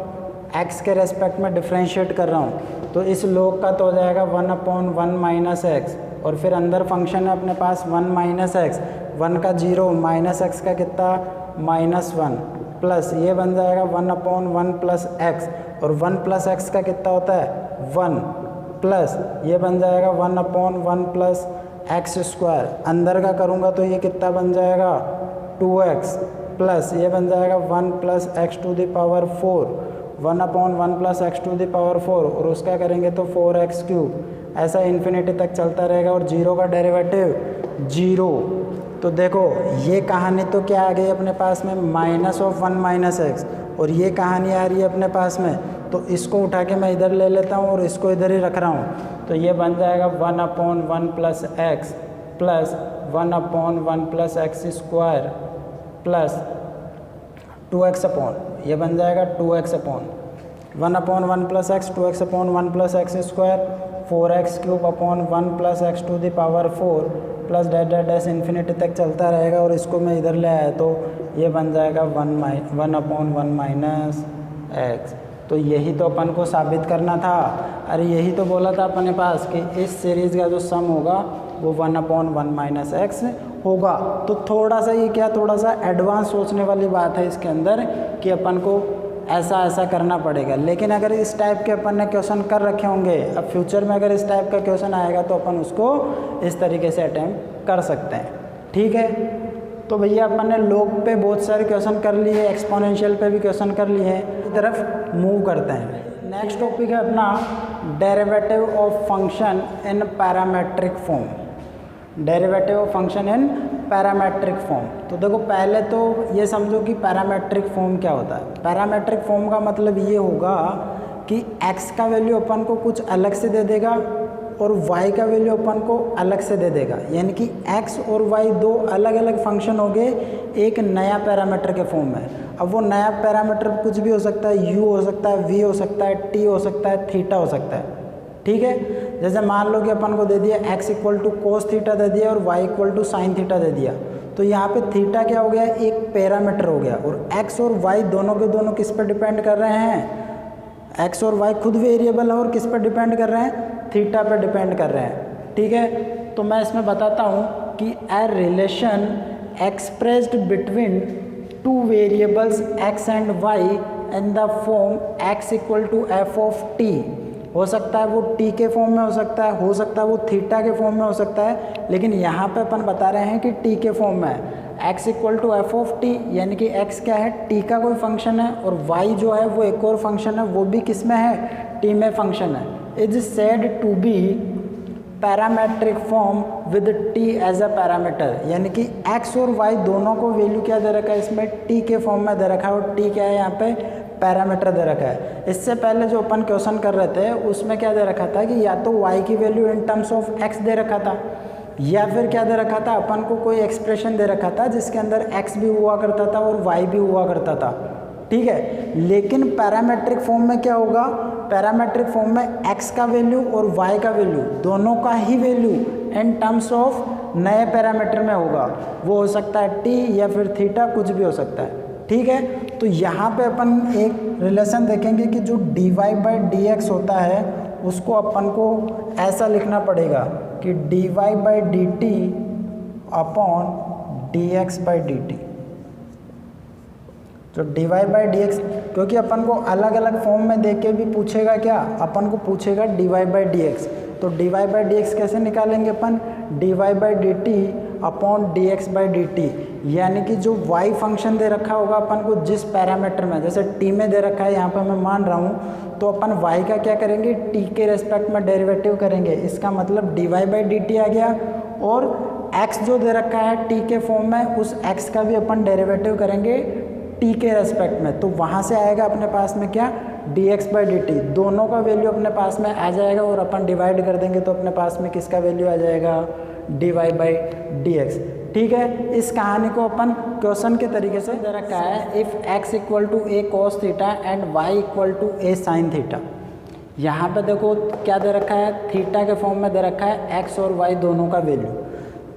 x के रेस्पेक्ट में डिफ्रेंशिएट कर रहा हूँ। तो इस log का तो हो जाएगा 1/1 माइनस एक्स, और फिर अंदर फंक्शन है अपने पास 1 माइनस एक्स, 1 का 0 माइनस एक्स का कितना, -1, प्लस ये बन जाएगा 1/1 प्लस एक्स, और 1 प्लस एक्स का कितना होता है, 1, प्लस ये बन जाएगा 1/1 प्लस एक्स स्क्वायर। अंदर का करूँगा तो ये कितना बन जाएगा, 2x, प्लस ये बन जाएगा 1 plus x to the power 4, 1/1 plus x to the power 4, और उसका करेंगे तो 4x क्यूब। ऐसा इन्फिनिटी तक चलता रहेगा, और 0 का डेरिवेटिव 0। तो देखो ये कहानी तो क्या आ गई अपने पास में, -1 माइनस एक्स, और ये कहानी आ रही है अपने पास में, तो इसको उठा के मैं इधर ले लेता हूँ और इसको इधर ही रख रहा हूँ। तो ये बन जाएगा 1/1 plus x plus 1/1 plus x square plus 2x upon, ये बन जाएगा 2x upon 1/1 plus x, 2x upon 1 plus x square, 4x cube upon 1 plus x to the power 4 plus dash dash dash infinity तक चलता रहेगा। और इसको मैं इधर ले आया तो ये बन जाएगा 1/1 माइनस एक्स। तो यही तो अपन को साबित करना था, अरे यही तो बोला था अपने पास कि इस सीरीज़ का जो सम होगा वो 1/1 माइनस एक्स होगा। तो थोड़ा सा ये क्या, थोड़ा सा एडवांस सोचने वाली बात है इसके अंदर कि अपन को ऐसा ऐसा करना पड़ेगा। लेकिन अगर इस टाइप के अपन ने क्वेश्चन कर रखे होंगे, अब फ्यूचर में अगर इस टाइप का क्वेश्चन आएगा तो अपन उसको इस तरीके से अटैम्प्ट कर सकते हैं, ठीक है। तो भैया अपन ने log पे बहुत सारे क्वेश्चन कर लिए, एक्सपोनेंशियल पे भी क्वेश्चन कर लिए हैं, इस तरफ मूव करते हैं। नेक्स्ट टॉपिक है अपना derivative of function in parametric form. Derivative of function in parametric form. तो देखो पहले तो ये समझो कि पैरामेट्रिक फॉर्म क्या होता है। पैरामेट्रिक फॉर्म का मतलब ये होगा कि x का वैल्यू अपन को कुछ अलग से दे देगा और y का वैल्यू अपन को अलग से दे देगा, यानी कि x और y दो अलग अलग फंक्शन हो गए एक नया पैरामीटर के फॉर्म में। अब वो नया पैरामीटर कुछ भी हो सकता है, u हो सकता है, v हो सकता है, t हो सकता है, थीटा हो सकता है। ठीक है, जैसे मान लो कि अपन को दे दिया x equal to cos theta दे दिया और y equal to sine theta दे दिया, तो यहाँ पे थीटा क्या हो गया, एक पैरामीटर हो गया। और x और y दोनों के दोनों किस पर डिपेंड कर रहे हैं, x और y खुद वेरिएबल है और किस पर डिपेंड कर रहे हैं, थीटा पर डिपेंड कर रहे हैं। ठीक है, तो मैं इसमें बताता हूँ कि a relation expressed between two variables x and y in the form x equal to f of t, हो सकता है वो t के फॉर्म में हो सकता है वो थीटा के फॉर्म में हो सकता है, लेकिन यहाँ पे अपन बता रहे हैं कि t के फॉर्म में है। x equal to f of t, यानी कि x क्या है, t का कोई फंक्शन है, और y जो है वो एक और फंक्शन है, वो भी किस में है, t में फंक्शन है। Is said to be parametric form with t as a parameter, यानी कि x और y दोनों को वैल्यू क्या दे रखा है, इसमें t के फॉर्म में दे रखा है, और t क्या है यहाँ पे, पैरामीटर दे रखा है। इससे पहले जो अपन क्वेश्चन कर रहे थे उसमें क्या दे रखा था कि या तो y की value in terms of x दे रखा था, या फिर क्या दे रखा था, अपन को कोई एक्सप्रेशन दे रखा था जिसके अंदर x भी हुआ करता था और y भी हुआ करता था। ठीक है, लेकिन पैरामेट्रिक फॉर्म में क्या होगा, पैरामेट्रिक फॉर्म में x का वैल्यू और y का वैल्यू दोनों का ही वैल्यू इन टर्म्स ऑफ नए पैरामीटर में होगा। वो हो सकता है t या फिर थीटा, कुछ भी हो सकता है। ठीक है, तो यहाँ पे अपन एक रिलेशन देखेंगे कि जो dy बाई dx होता है उसको अपन को ऐसा लिखना पड़ेगा कि dy by dt upon dx by dt। तो dy बाई dx, क्योंकि अपन को अलग अलग फॉर्म में देख के भी पूछेगा क्या, अपन को पूछेगा dy बाई dx, तो dy बाई dx कैसे निकालेंगे अपन, dy by dt upon dx by dt, यानी कि जो y फंक्शन दे रखा होगा अपन को जिस पैरामीटर में, जैसे t में दे रखा है यहाँ पर मैं मान रहा हूँ, तो अपन y का क्या करेंगे, t के रेस्पेक्ट में डेरिवेटिव करेंगे। इसका मतलब dy बाई dt आ गया, और x जो दे रखा है t के फॉर्म में, उस x का भी अपन डेरिवेटिव करेंगे t के रेस्पेक्ट में, तो वहाँ से आएगा अपने पास में क्या, dx बाई dt, दोनों का वैल्यू अपने पास में आ जाएगा, और अपन डिवाइड कर देंगे तो अपने पास में किसका वैल्यू आ जाएगा, dy बाई dx। ठीक है, इस कहानी को अपन क्वेश्चन के तरीके से दे रखा है, if x equal to a cos theta and y equal to a sin theta. यहाँ पे देखो क्या दे रखा है, थीटा के फॉर्म में दे रखा है x और y दोनों का वैल्यू।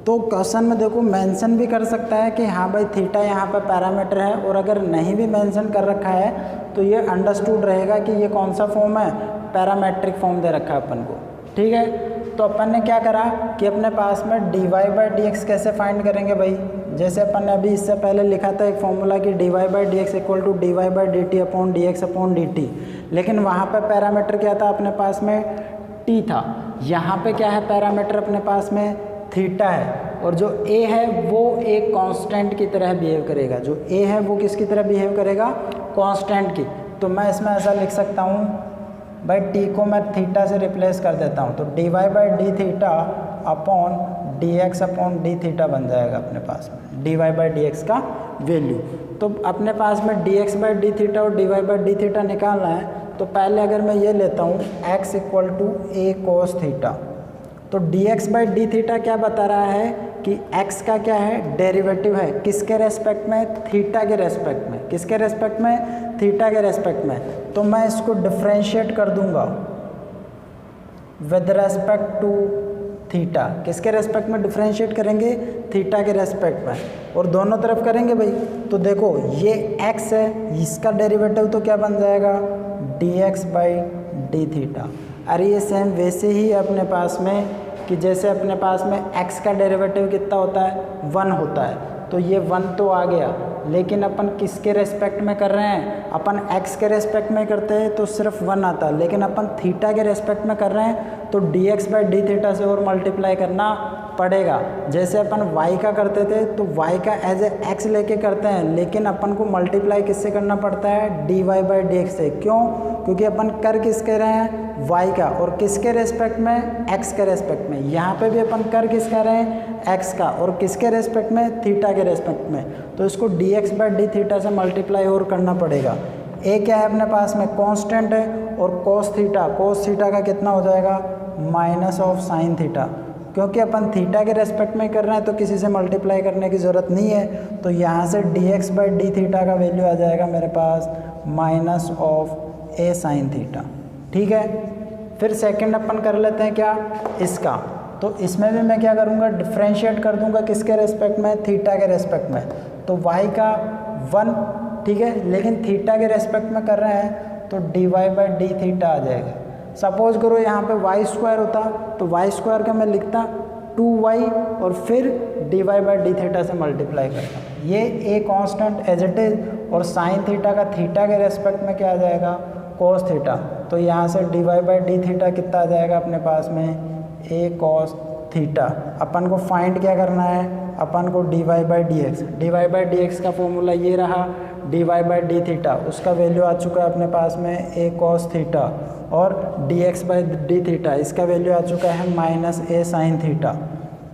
तो क्वेश्चन में देखो मेंशन भी कर सकता है कि हाँ भाई थीटा यहाँ पर पैरामीटर है, और अगर नहीं भी मेंशन कर रखा है तो ये अंडरस्टूड रहेगा कि ये कौन सा फॉर्म है, पैरामेट्रिक फॉर्म दे रखा है अपन को। ठीक है, तो अपन ने क्या करा कि अपने पास में dy बाई dx कैसे फाइंड करेंगे भाई, जैसे अपन ने अभी इससे पहले लिखा था एक फॉर्मूला कि dy by dx equal to dy by dt upon dx upon dt, लेकिन वहाँ पे पैरामीटर क्या था, अपने पास में t था। यहाँ पे क्या है, पैरामीटर अपने पास में थीटा है, और जो a है वो एक कांस्टेंट की तरह बिहेव करेगा, जो a है वो किसकी तरह बिहेव करेगा, कांस्टेंट की। तो मैं इसमें ऐसा लिख सकता हूँ भाई, t को मैं थीटा से रिप्लेस कर देता हूँ, तो dy by d theta upon dx upon D theta बन जाएगा अपने पास में dy बाई dx का वैल्यू। तो अपने पास में dx बाई डी थीटा और dy बाई डी थीटा निकालना है, तो पहले अगर मैं ये लेता हूँ x equal to a cos theta, तो dx बाई डी थीटा क्या बता रहा है कि x का क्या है, डेरिवेटिव है, किसके रेस्पेक्ट में, थीटा के रेस्पेक्ट में, किसके रेस्पेक्ट में, थीटा के रेस्पेक्ट में। तो मैं इसको डिफ्रेंशिएट कर दूंगा विद रेस्पेक्ट टू थीटा, किसके रेस्पेक्ट में डिफ्रेंशिएट करेंगे, थीटा के रेस्पेक्ट में, और दोनों तरफ करेंगे भाई। तो देखो ये x है, इसका डेरिवेटिव तो क्या बन जाएगा, dx बाई डी थीटा। अरे ये सेम वैसे ही अपने पास में कि जैसे अपने पास में x का डेरिवेटिव कितना होता है, 1 होता है, तो ये 1 तो आ गया, लेकिन अपन किसके रेस्पेक्ट में कर रहे हैं, अपन x के रेस्पेक्ट में करते हैं तो सिर्फ 1 आता है, लेकिन अपन थीटा के रेस्पेक्ट में कर रहे हैं तो dx बाई डी थीटा से और मल्टीप्लाई करना पड़ेगा। जैसे अपन y का करते थे तो y का एज ए x लेके करते हैं, लेकिन अपन को मल्टीप्लाई किससे करना पड़ता है, dy बाई dx से। क्यों, क्योंकि अपन कर किसके रहे हैं, y का, और किसके रेस्पेक्ट में, x के रेस्पेक्ट में। यहाँ पे भी अपन कर किसका रहे हैं, x का, और किसके रेस्पेक्ट में, थीटा के रेस्पेक्ट में। तो इसको dx बाई डी थीटा से मल्टीप्लाई और करना पड़ेगा। a क्या है अपने पास में, कांस्टेंट है, और कोस थीटा का कितना हो जाएगा माइनस ऑफ साइन थीटा। क्योंकि अपन थीटा के रेस्पेक्ट में कर रहे हैं तो किसी से मल्टीप्लाई करने की ज़रूरत नहीं है, तो यहाँ से dx बाई डी थीटा का वैल्यू आ जाएगा मेरे पास minus of a sine theta. ठीक है, फिर सेकंड अपन कर लेते हैं क्या इसका। तो इसमें भी मैं क्या करूँगा डिफ्रेंशिएट कर दूँगा किसके रेस्पेक्ट में, थीटा के रेस्पेक्ट में। तो y का 1, ठीक है, लेकिन थीटा के रेस्पेक्ट में कर रहे हैं तो dy बाई डी थीटा आ जाएगा। सपोज करो यहाँ पे वाई स्क्वायर होता तो वाई स्क्वायर का मैं लिखता 2y और फिर dy बाई डी थीटा से मल्टीप्लाई करता। ये a constant as it is, और साइन थीटा का थीटा के रेस्पेक्ट में क्या आ जाएगा कोस थीटा। तो यहाँ से dy बाई डी थीटा कितना आ जाएगा अपने पास में ए कॉस थीटा। अपन को फाइंड क्या करना है, अपन को dy बाई डी एक्स का फॉर्मूला ये रहा, dy बाई डी थीटा उसका वैल्यू आ चुका है अपने पास में ए कॉस थीटा, और dx बाई डी थीटा इसका वैल्यू आ चुका है माइनस ए साइन थीटा।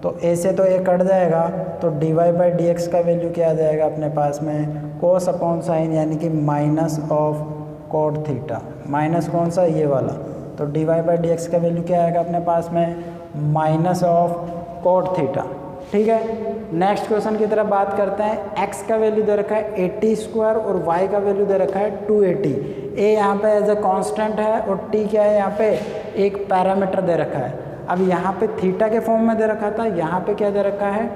तो ए से तो ए कट जाएगा, तो dy बाई डी एक्स का वैल्यू क्या आ जाएगा अपने पास में कोस अपॉन साइन, यानी कि minus of cot theta. Minus कौन सा, ये वाला। तो dy बाई डी एक्स का वैल्यू क्या आएगा अपने पास में माइनस ऑफ कॉट थीटा। ठीक है, नेक्स्ट क्वेश्चन की तरफ बात करते हैं। x का वैल्यू दे रखा है 80 स्क्वायर और y का वैल्यू दे रखा है 280। a यहाँ पे एज ए कांस्टेंट है और t क्या है यहाँ पे एक पैरामीटर दे रखा है। अब यहाँ पे थीटा के फॉर्म में दे रखा था, यहाँ पे क्या दे रखा है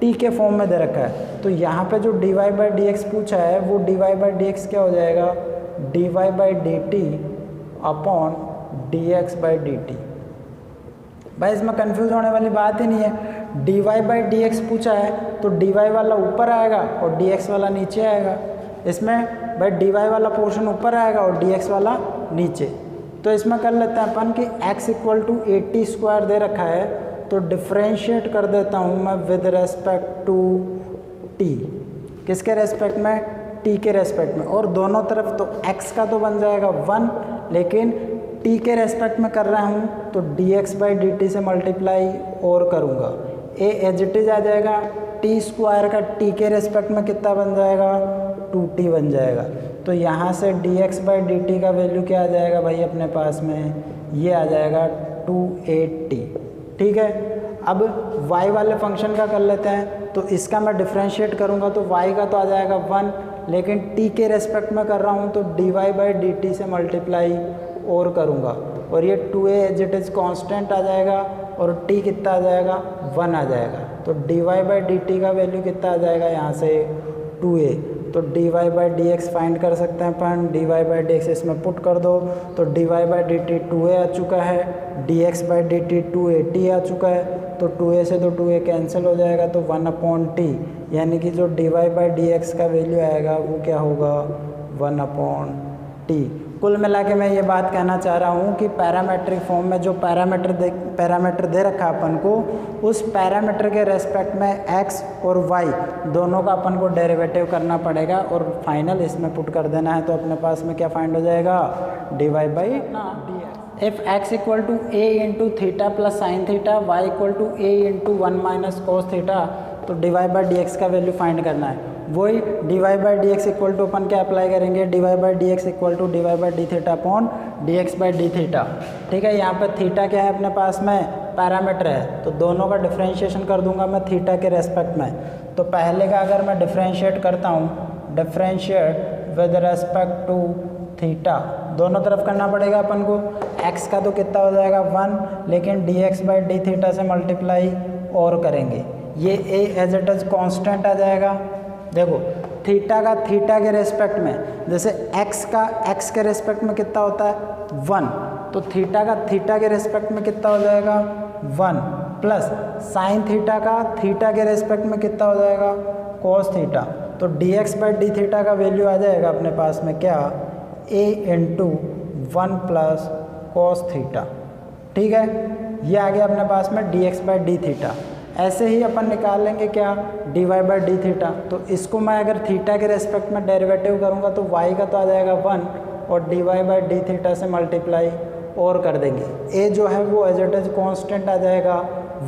t के फॉर्म में दे रखा है। तो यहाँ पे जो dy बाई डी एक्स पूछा है वो dy बाई डी एक्स क्या हो जाएगा dy by d T upon dx by d T. भाई इसमें कंफ्यूज होने वाली बात ही नहीं है। dy बाई डी एक्स पूछा है तो dy वाला ऊपर आएगा और dx वाला नीचे आएगा। इसमें भाई dy वाला पोर्शन ऊपर आएगा और dx वाला नीचे। तो इसमें कर लेते हैं अपन कि x इक्वल टू 80 स्क्वायर दे रखा है, तो डिफ्रेंशिएट कर देता हूँ मैं विद रेस्पेक्ट टू t। किसके रेस्पेक्ट में, t के रेस्पेक्ट में। और दोनों तरफ तो x का तो बन जाएगा 1, लेकिन t के रेस्पेक्ट में कर रहा हूँ तो dx बाई डी टी से मल्टीप्लाई और करूँगा। ए एज इट इज आ जाएगा, टी स्क्वायर का t के रेस्पेक्ट में कितना बन जाएगा 2t बन जाएगा। तो यहाँ से dx बाई डी टी का वैल्यू क्या आ जाएगा भाई अपने पास में, ये आ जाएगा 280। ठीक है, अब y वाले फंक्शन का कर लेते हैं। तो इसका मैं डिफ्रेंशिएट करूँगा तो y का तो आ जाएगा 1, लेकिन t के रेस्पेक्ट में कर रहा हूँ तो dy बाई डी टी से मल्टीप्लाई और करूँगा, और ये 2a as it is constant आ जाएगा और t कितना आ जाएगा 1 आ जाएगा। तो dy बाई डी टी का वैल्यू कितना आ जाएगा यहाँ से 2a। तो dy by D x find कर सकते हैं अपन, dy बाई डी एक्स इसमें पुट कर दो तो dy by d T 2a आ चुका है, dx बाई डी टी 280 आ चुका है। तो 2a से तो 2a कैंसिल हो जाएगा, तो 1 अपॉन टी, यानी कि जो dy बाई डी एक्स का वैल्यू आएगा वो क्या होगा 1 अपॉन टी। कुल मिला के मैं ये बात कहना चाह रहा हूँ कि पैरामेट्रिक फॉर्म में जो पैरामीटर दे रखा है अपन को, उस पैरामीटर के रेस्पेक्ट में x और y दोनों का अपन को डेरिवेटिव करना पड़ेगा और फाइनल इसमें पुट कर देना है। तो अपने पास में क्या फाइंड हो जाएगा dy by D x. If x equal to a into theta plus sine theta, y equal to a into 1 minus cos theta, तो dy बाई डी एक्स का वैल्यू फाइंड करना है। वही dy by D x equal to अपन क्या अप्लाई करेंगे, dy by D x equal to dy by d theta upon dx by d theta. ठीक है, यहाँ पर थीटा क्या है अपने पास में पैरामीटर है, तो दोनों का डिफ्रेंशिएशन कर दूंगा मैं थीटा के रेस्पेक्ट में। तो पहले का अगर मैं डिफ्रेंशिएट करता हूँ, differentiate with respect to theta, दोनों तरफ करना पड़ेगा अपन को। x का तो कितना हो जाएगा 1, लेकिन dx बाई डी थीटा से मल्टीप्लाई और करेंगे। ये a as it is constant आ जाएगा। देखो थीटा का थीटा के रेस्पेक्ट में, जैसे x का x के रेस्पेक्ट में कितना होता है 1, तो थीटा का थीटा के रेस्पेक्ट में कितना हो जाएगा 1, प्लस साइन थीटा का थीटा के रेस्पेक्ट में कितना हो जाएगा कोस थीटा। तो dx बाई डी थीटा का वैल्यू आ जाएगा अपने पास में क्या a into 1 plus cos theta. ठीक है, ये आ गया अपने पास में dx बाई डी थीटा। ऐसे ही अपन निकाल लेंगे क्या dy बाई डी थीटा। तो इसको मैं अगर थीटा के रेस्पेक्ट में डेरिवेटिव करूँगा तो y का तो आ जाएगा 1 और dy बाई डी थीटा से मल्टीप्लाई और कर देंगे। a जो है वो एज इट इज कांस्टेंट आ जाएगा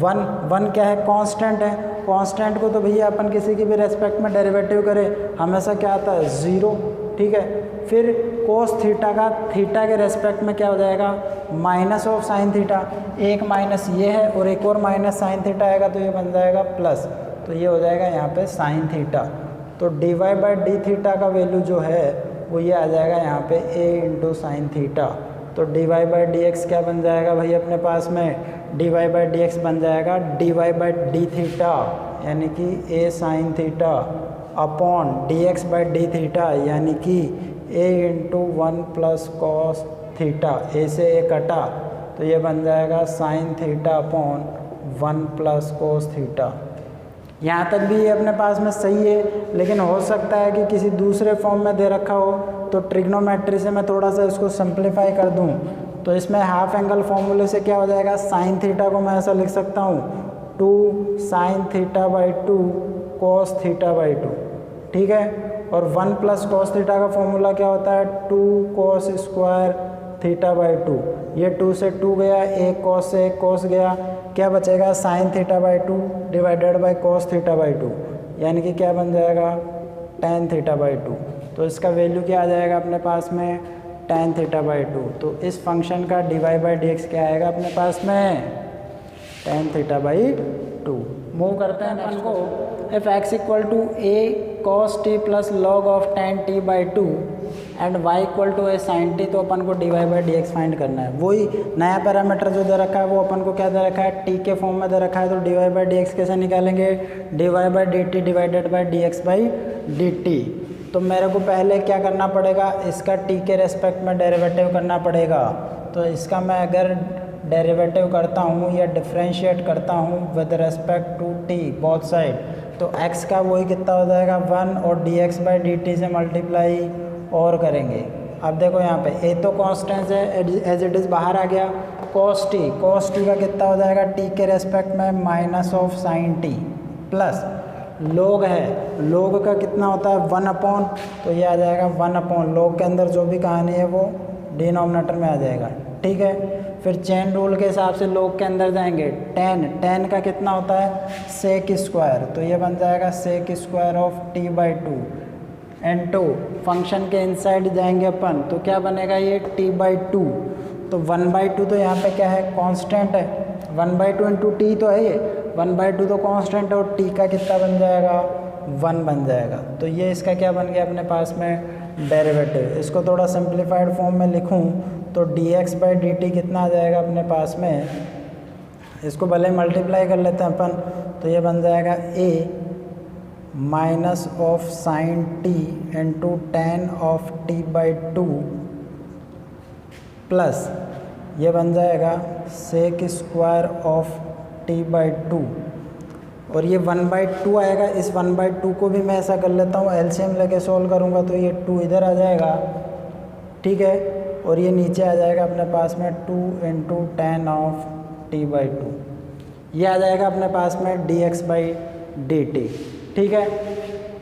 1 क्या है कांस्टेंट है। कांस्टेंट को तो भैया अपन किसी की भी रेस्पेक्ट में डेरिवेटिव करें हमेशा क्या आता है 0। ठीक है, फिर कोस थीटा का थीटा के रेस्पेक्ट में क्या हो जाएगा, माइनस ऑफ साइन थीटा, एक माइनस ये है और एक और माइनस साइन थीटा आएगा तो ये बन जाएगा प्लस, तो ये हो जाएगा यहाँ पे साइन थीटा। तो d y by d theta का वैल्यू जो है वो ये आ जाएगा यहाँ पे a इंटू साइन थीटा। तो d y by D x क्या बन जाएगा भाई अपने पास में, d y by D x बन जाएगा d y by d theta यानी कि a sine theta upon d x by d theta यानी कि a into 1 plus cos theta, a से a कटा तो ये बन जाएगा sign theta upon 1 plus cos theta. यहाँ तक भी ये अपने पास में सही है, लेकिन हो सकता है कि किसी दूसरे फॉर्म में दे रखा हो, तो ट्रिग्नोमेट्री से मैं थोड़ा सा इसको सिंप्लीफाई कर दूँ तो इसमें हाफ एंगल फॉर्मूले से क्या हो जाएगा, साइन थीटा को मैं ऐसा लिख सकता हूँ 2 sine theta by 2 cos theta by 2, ठीक है। और 1 प्लस कॉस थीटा का फॉर्मूला क्या होता है, 2 कॉस स्क्वायर थीटा बाई 2, ये 2 से 2 गया, एक कॉस से एक कॉस गया, क्या बचेगा sine theta by 2 divided by cos theta by 2 यानी कि क्या बन जाएगा टेन थीटा बाई 2। तो इसका वैल्यू क्या आ जाएगा अपने पास में, टेन थीटा बाई 2। तो इस फंक्शन का d y by D x क्या आएगा अपने पास में, टेन थीटा बाई 2। मूव करते हैं अपन को, if x equal to a cos t plus log of tan t by 2 and y equal to a sine t, तो अपन को d y by D x find करना है। वही नया पैरामीटर जो दे रखा है वो अपन को क्या दे रखा है, टी के फॉर्म में दे रखा है। तो d y by D x कैसे निकालेंगे, d y by d t divided by D x by d t. तो मेरे को पहले क्या करना पड़ेगा, इसका टी के रेस्पेक्ट में डेरिवेटिव करना पड़ेगा। तो इसका मैं अगर डेरिवेटिव करता हूँ या डिफ्रेंशिएट करता हूँ with respect to t both side, तो x का वही कितना हो जाएगा 1 और d x by d t से मल्टीप्लाई और करेंगे। अब देखो यहाँ पे a तो कॉन्स्टेंट है एज इट इज़ बाहर आ गया, cos t का कितना हो जाएगा t के रेस्पेक्ट में minus of sign t plus log है, log का कितना होता है 1 अपॉन, तो ये आ जाएगा 1 अपॉन log के अंदर जो भी कहानी है वो डिनोमिनेटर में आ जाएगा, ठीक है। फिर चेन रूल के हिसाब से log के अंदर जाएंगे, टेन का कितना होता है सेक स्क्वायर, तो ये बन जाएगा sec square of t by 2 and 2 function के इनसाइड जाएंगे अपन, तो क्या बनेगा ये t बाई 2। तो 1/2 तो यहाँ पे क्या है कांस्टेंट है, 1/2 इंटू टी तो है ये, 1/2 तो कांस्टेंट है और t का कितना बन जाएगा 1 बन जाएगा। तो ये इसका क्या बन गया अपने पास में डेरिवेटिव। इसको थोड़ा सिंप्लीफाइड फॉर्म में लिखूँ तो dx बाई डी टी कितना आ जाएगा अपने पास में, इसको भले मल्टीप्लाई कर लेते हैं अपन, तो ये बन जाएगा a minus of sine t into tan of t by 2 plus ये बन जाएगा sec square of t by 2 और ये 1/2 आएगा। इस 1/2 को भी मैं ऐसा कर लेता हूँ, एलसीएम लेके सोल्व करूँगा तो ये 2 इधर आ जाएगा, ठीक है, और ये नीचे आ जाएगा अपने पास में 2 into tan of t by 2, ये आ जाएगा अपने पास में d x by d t, ठीक है।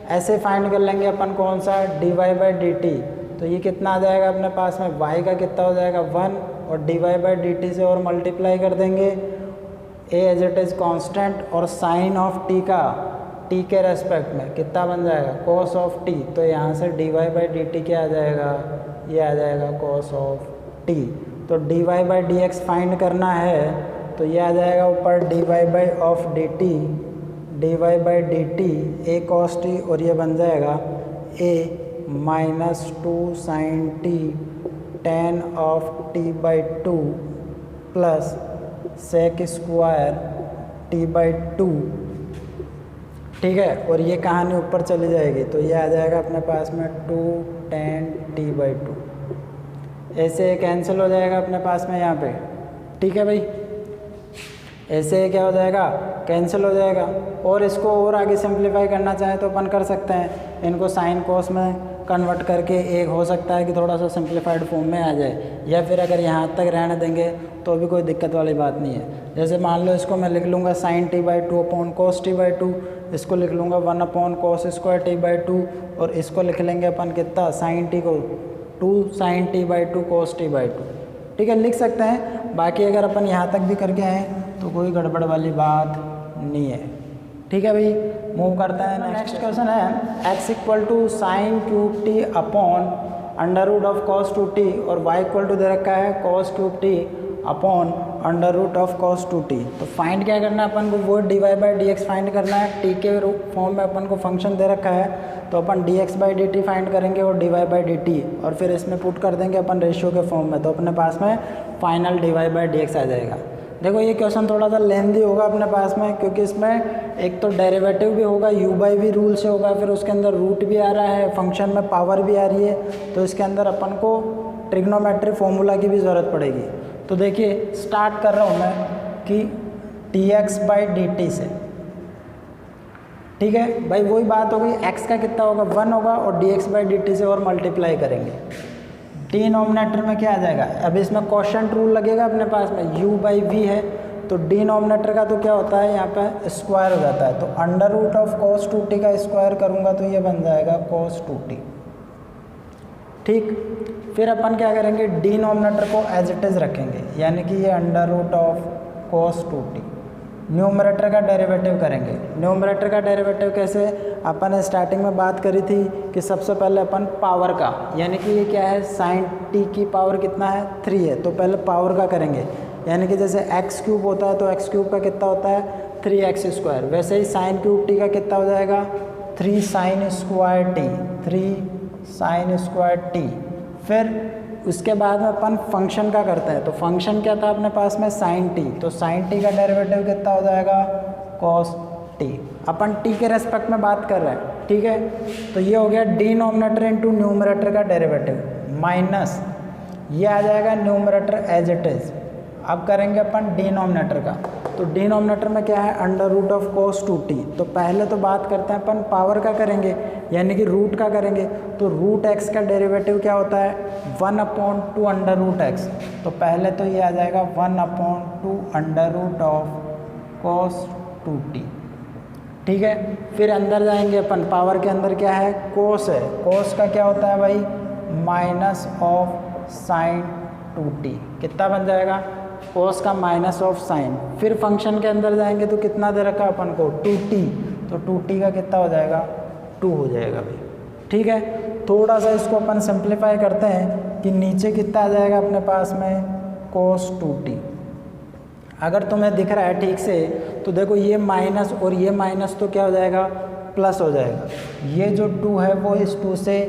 ऐसे फाइंड कर लेंगे अपन कौन सा, d y by d t, तो ये कितना आ जाएगा अपने पास में, y का कितना हो जाएगा 1 और d y by d t से और मल्टीप्लाई कर देंगे, a as it is constant और साइन ऑफ t का t के रेस्पेक्ट में कितना बन जाएगा cos ऑफ t, तो यहाँ से d y by d t क्या आ जाएगा, ये आ जाएगा cos ऑफ t। तो d y by D x find करना है तो ये आ जाएगा ऊपर d y by of d t, d y by d t a cos t और ये बन जाएगा a minus 2 sine t tan of t by 2 plus sec square t by 2, ठीक है। और ये कहानी ऊपर चली जाएगी तो ये आ जाएगा अपने पास में 2 टेन टी बाई 2, ऐसे कैंसिल हो जाएगा अपने पास में यहाँ पे, ठीक है भाई। ऐसे क्या हो जाएगा कैंसिल हो जाएगा। और इसको और आगे सिंप्लीफाई करना चाहें तो अपन कर सकते हैं, इनको साइन कॉस में कन्वर्ट करके एक हो सकता है कि थोड़ा सा सिंप्लीफाइड फॉर्म में आ जाए, या फिर अगर यहाँ तक रहने देंगे तो भी कोई दिक्कत वाली बात नहीं है। जैसे मान लो इसको मैं लिख लूँगा sine t by 2 upon cos t by 2, इसको लिख लूँगा 1 upon cos square t by 2 और इसको लिख लेंगे अपन कितना साइन टी को 2 sine t by 2 cos t by 2, ठीक है, लिख सकते हैं। बाकी अगर अपन यहाँ तक भी करके आएँ तो कोई गड़बड़ वाली बात नहीं है, ठीक है भाई। मूव करते हैं, नेक्स्ट क्वेश्चन है x equal to sine cube t upon under root of cos 2t और y इक्वल टू दे रखा है cos 2t upon under root of cos 2t। तो फाइंड क्या करना है अपन को, वो dy/dx फाइंड करना है। t के फॉर्म में अपन को फंक्शन दे रखा है तो अपन dx/dt फाइंड करेंगे और dy/dt और फिर इसमें पुट कर देंगे अपन रेशियो के फॉर्म में, तो अपने पास में फाइनल dy/dx आ जाएगा। देखो ये क्वेश्चन थोड़ा सा लेंथी होगा अपने पास में, क्योंकि इसमें एक तो डेरिवेटिव भी होगा, u/v रूल से होगा, फिर उसके अंदर रूट भी आ रहा है, फंक्शन में पावर भी आ रही है, तो इसके अंदर अपन को ट्रिग्नोमेट्री फॉर्मूला की भी ज़रूरत पड़ेगी। तो देखिए स्टार्ट कर रहा हूँ मैं कि dx/dt से, ठीक है भाई, वही बात हो गई, x का कितना होगा 1 होगा और dx/dt से और मल्टीप्लाई करेंगे। डिनोमिनेटर में क्या आ जाएगा, अब इसमें क्वोशिएंट रूल लगेगा अपने पास में, u/v है तो डिनोमिनेटर का तो क्या होता है यहाँ पे स्क्वायर हो जाता है, तो under root of cos 2t का स्क्वायर करूँगा तो ये बन जाएगा cos 2t। ठीक, फिर अपन क्या करेंगे, डिनोमिनेटर को एज इट इज़ रखेंगे, यानी कि ये under root of cos 2t। Numerator का डेरिवेटिव करेंगे। न्यूमरेटर का डेरिवेटिव कैसे, अपन स्टार्टिंग में बात करी थी कि सबसे पहले अपन पावर का, यानी कि ये क्या है sin t की पावर कितना है 3 है, तो पहले पावर का करेंगे, यानी कि जैसे x³ होता है तो x³ का कितना होता है 3x², वैसे ही sin³ का कितना हो जाएगा 3 sin² t। फिर उसके बाद में अपन फंक्शन का करते हैं, तो फंक्शन क्या था अपने पास में sin t, तो sin t का डेरिवेटिव कितना हो जाएगा cos t। अपन t के रेस्पेक्ट में बात कर रहे हैं, ठीक है, तो ये हो गया डिनोमिनेटर इनटू न्यूमरेटर का डेरिवेटिव माइनस ये आ जाएगा न्यूमरेटर एज इट इज़। अब करेंगे अपन डिनोमिनेटर का, तो डिनोमिनेटर में क्या है under root of cos 2t, तो पहले तो बात करते हैं अपन पावर का करेंगे, यानी कि रूट का करेंगे, तो रूट x का डेरिवेटिव क्या होता है 1/2 अंडर रूट x, तो पहले तो ये आ जाएगा 1/2 under root of cos 2t, ठीक है। फिर अंदर जाएंगे अपन, पावर के अंदर क्या है cos है, cos का क्या होता है भाई माइनस ऑफ sin 2t, कितना बन जाएगा cos का माइनस ऑफ साइन। फिर फंक्शन के अंदर जाएंगे तो कितना दे रखा अपन को 2t, तो 2t का कितना हो जाएगा 2 हो जाएगा भाई, ठीक है। थोड़ा सा इसको अपन सिंप्लीफाई करते हैं कि नीचे कितना आ जाएगा अपने पास में cos 2t। अगर तुम्हें दिख रहा है ठीक से तो देखो ये माइनस और ये माइनस तो क्या हो जाएगा प्लस हो जाएगा, ये जो 2 है वो इस 2 से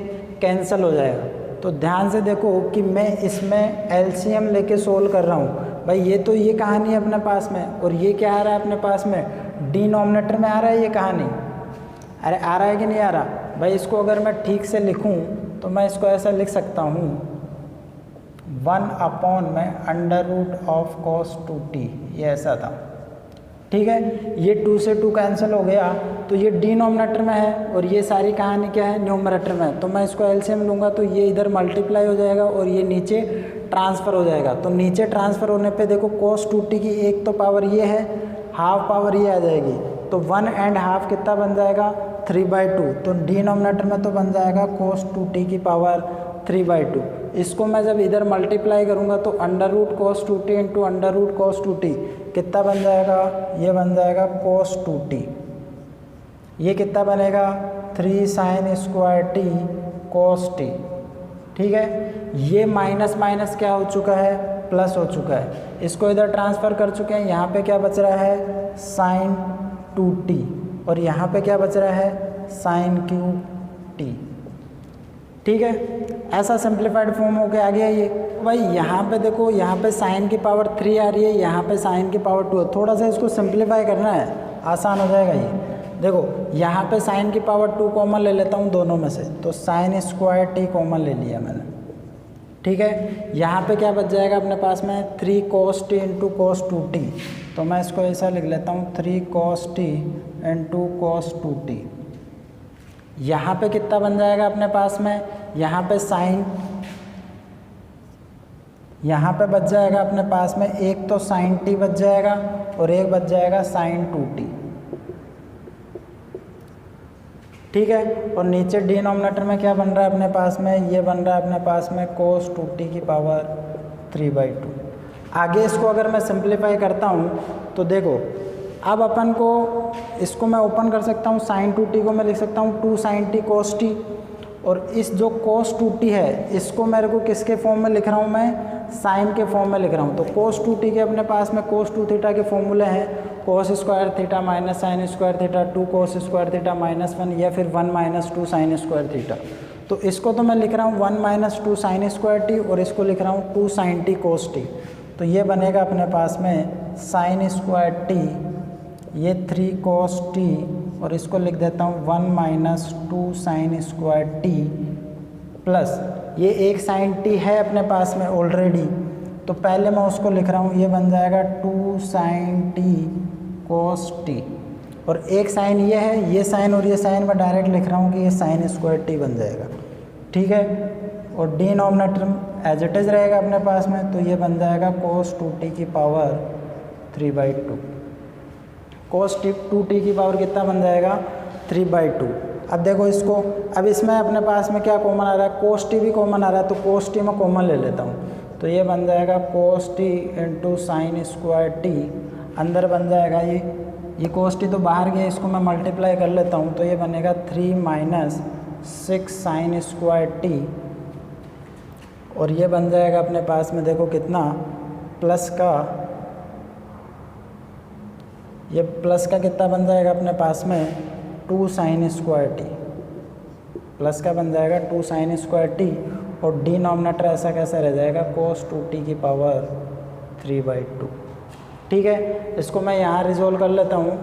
कैंसिल हो जाएगा। तो ध्यान से देखो कि मैं इसमें एलसीएम लेके सोल्व कर रहा हूँ भाई, ये तो ये कहानी है अपने पास में, और ये क्या आ रहा है अपने पास में डिनोमिनेटर में आ रहा है ये कहानी, अरे आ रहा है कि नहीं आ रहा भाई। इसको अगर मैं ठीक से लिखूं तो मैं इसको ऐसा लिख सकता हूँ 1 में under root of cos 2t, ये ऐसा था, ठीक है। ये 2 से 2 कैंसिल हो गया तो ये डिनोमिनेटर में है और ये सारी कहानी क्या है न्यूमरेटर में है, तो मैं इसको एलसीएम लूँगा तो ये इधर मल्टीप्लाई हो जाएगा और ये नीचे ट्रांसफ़र हो जाएगा। तो नीचे ट्रांसफ़र होने पे देखो cos 2t की एक तो पावर ये है, हाफ पावर ये आ जाएगी, तो 1.5 कितना बन जाएगा 3/2, तो डिनोमिनेटर में तो बन जाएगा cos 2t की पावर 3/2। इसको मैं जब इधर मल्टीप्लाई करूँगा तो under root cos 2t into under root cos 2t कितना बन जाएगा, ये बन जाएगा cos 2t, ये कितना बनेगा 3 sin² t cos t, ठीक है। ये माइनस माइनस क्या हो चुका है प्लस हो चुका है, इसको इधर ट्रांसफ़र कर चुके हैं, यहाँ पे क्या बच रहा है sin 2t और यहाँ पे क्या बच रहा है sin³t, ठीक है। ऐसा सिंप्लीफाइड फॉर्म हो के आ गया ये भाई। यहाँ पे देखो, यहाँ पे साइन की पावर 3 आ रही है, यहाँ पे साइन की पावर 2 है, थोड़ा सा इसको सिंप्लीफाई करना है, आसान हो जाएगा ये। देखो यहाँ पे साइन की पावर 2 कॉमन ले लेता हूँ दोनों में से, तो sin² t कॉमन ले लिया मैंने, ठीक है। यहाँ पे क्या बच जाएगा अपने पास में 3 cos t into cos 2t, तो मैं इसको ऐसा लिख लेता हूँ 3 cos t into cos 2t। यहाँ पे कितना बन जाएगा अपने पास में, यहाँ पे साइन, यहाँ पे बच जाएगा अपने पास में एक तो sin t बच जाएगा और एक बच जाएगा sin 2t, ठीक है। और नीचे डिनोमिनेटर में क्या बन रहा है अपने पास में, ये बन रहा है अपने पास में cos 2t की पावर 3/2। आगे इसको अगर मैं सिंप्लीफाई करता हूँ तो देखो अब अपन को इसको मैं ओपन कर सकता हूँ, sin 2t को मैं लिख सकता हूँ 2 sin t cos t, और इस जो cos 2t है इसको मेरे को किसके फॉर्म में लिख रहा हूँ मैं, साइन के फॉर्म में लिख रहा हूँ। तो cos 2t के अपने पास में cos 2 थीटा के फॉर्मूले हैं cos square theta minus sine square theta 2 cos square theta minus 1 या फिर 1 माइनस 2 साइन स्क्वायर थीटा। तो इसको तो मैं लिख रहा हूँ 1 माइनस 2 साइन स्क्वायर टी और इसको लिख रहा हूँ 2 साइन टी कोस टी। तो ये बनेगा अपने पास में साइन स्क्वायर टी, ये 3 कोस टी और इसको लिख देता हूँ 1 minus 2 sine square T plus ये एक साइन टी है अपने पास में ऑलरेडी, तो पहले मैं उसको लिख रहा हूँ, ये बन जाएगा 2 साइन टी कोस टी और एक साइन ये है, ये साइन और ये साइन मैं डायरेक्ट लिख रहा हूँ कि ये साइन स्क्वायर टी बन जाएगा, ठीक है। और डिनोमिनेटर एज इट इज रहेगा अपने पास में, तो ये बन जाएगा cos 2t की पावर 3/2। cos 2t की पावर कितना बन जाएगा 3/2। अब देखो इसको, अब इसमें अपने पास में क्या कॉमन आ रहा है, cos t भी कॉमन आ रहा है, तो cos t मैं कॉमन ले लेता हूँ। तो ये बन जाएगा cos t into sine square T, अंदर बन जाएगा ये cos t तो बाहर गया, इसको मैं मल्टीप्लाई कर लेता हूँ। तो ये बनेगा 3 माइनस 6 साइन स्क्वायर टी और ये बन जाएगा अपने पास में देखो कितना, प्लस का, ये प्लस का कितना बन जाएगा अपने पास में 2 साइन स्क्वायर टी, प्लस का बन जाएगा 2 साइन स्क्वायर टी और डिनोमिनेटर ऐसा कैसा रह जाएगा cos 2t की पावर 3/2, ठीक है। इसको मैं यहाँ रिजोल्व कर लेता हूँ।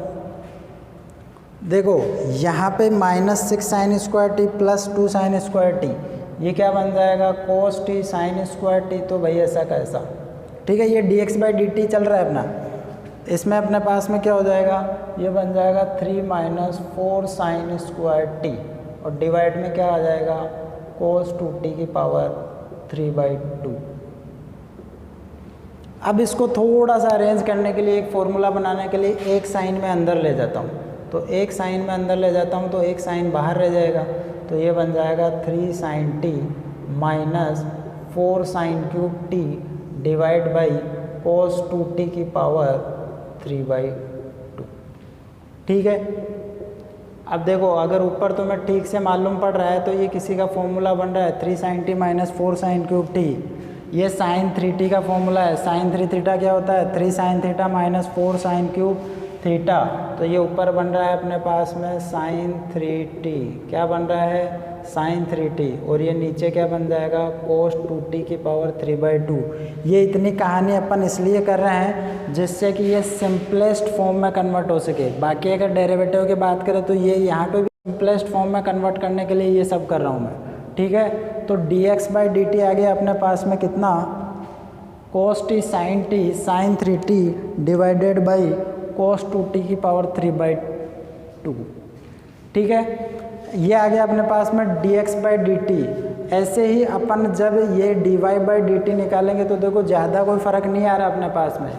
देखो यहाँ पे -6 sine square T plus 2 sine square T, ये क्या बन जाएगा cos t sine square T, तो भाई ऐसा कैसा, ठीक है। ये dx/dt चल रहा है अपना, इसमें अपने पास में क्या हो जाएगा, ये बन जाएगा 3 माइनस 4 साइन स्क्वायर टी और डिवाइड में क्या आ जाएगा cos 2t की पावर 3/2। अब इसको थोड़ा सा अरेंज करने के लिए, एक फॉर्मूला बनाने के लिए एक साइन में अंदर ले जाता हूँ, तो एक साइन में अंदर ले जाता हूँ तो एक साइन बाहर रह जाएगा, तो ये बन जाएगा 3 sine t minus 4 sine cube t divide by cos 2t की पावर 3/2, ठीक है। अब देखो अगर ऊपर तो मैं ठीक से मालूम पड़ रहा है तो ये किसी का फॉर्मूला बन रहा है 3 sine t minus 4 sine cube t, ये साइन 3t का फॉर्मूला है। साइन 3 थीटा क्या होता है 3 sine theta minus 4 sine cube theta, तो ये ऊपर बन रहा है अपने पास में साइन 3t, क्या बन रहा है साइन 3t और ये नीचे क्या बन जाएगा cos 2t की पावर 3/2। ये इतनी कहानी अपन इसलिए कर रहे हैं जिससे कि ये सिंपलेस्ट फॉर्म में कन्वर्ट हो सके। बाकी अगर डेरिवेटिव की बात करें तो ये यहाँ पे भी सिंपलेस्ट फॉर्म में कन्वर्ट करने के लिए ये सब कर रहा हूँ मैं, ठीक है। तो dx/dt आ गया अपने पास में कितना cos t sine 3t divided by cos 2t की पावर 3/2, ठीक है। ये आ गया अपने पास में dx/dt। ऐसे ही अपन जब ये dy/dt निकालेंगे तो देखो ज़्यादा कोई फ़र्क नहीं आ रहा अपने पास में।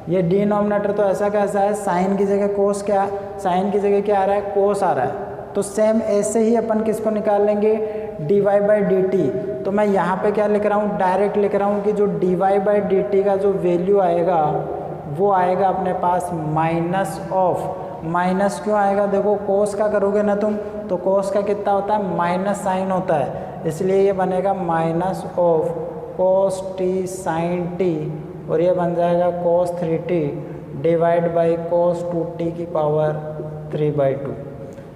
ये डिनोमिनेटर तो ऐसा कैसा है, साइन की जगह कोस, क्या साइन की जगह क्या आ रहा है कोस आ रहा है, तो सेम ऐसे ही अपन किसको निकाल लेंगे dy/dt। तो मैं यहाँ पे क्या लिख रहा हूँ, डायरेक्ट लिख रहा हूँ कि जो dy/dt का जो वैल्यू आएगा वो आएगा अपने पास माइनस ऑफ, माइनस क्यों आएगा, देखो कोस का करोगे ना तुम तो कोस का कितना होता है माइनस साइन होता है, इसलिए ये बनेगा minus of cos t sine t और ये बन जाएगा cos 3t divide by cos 2t की पावर 3/2।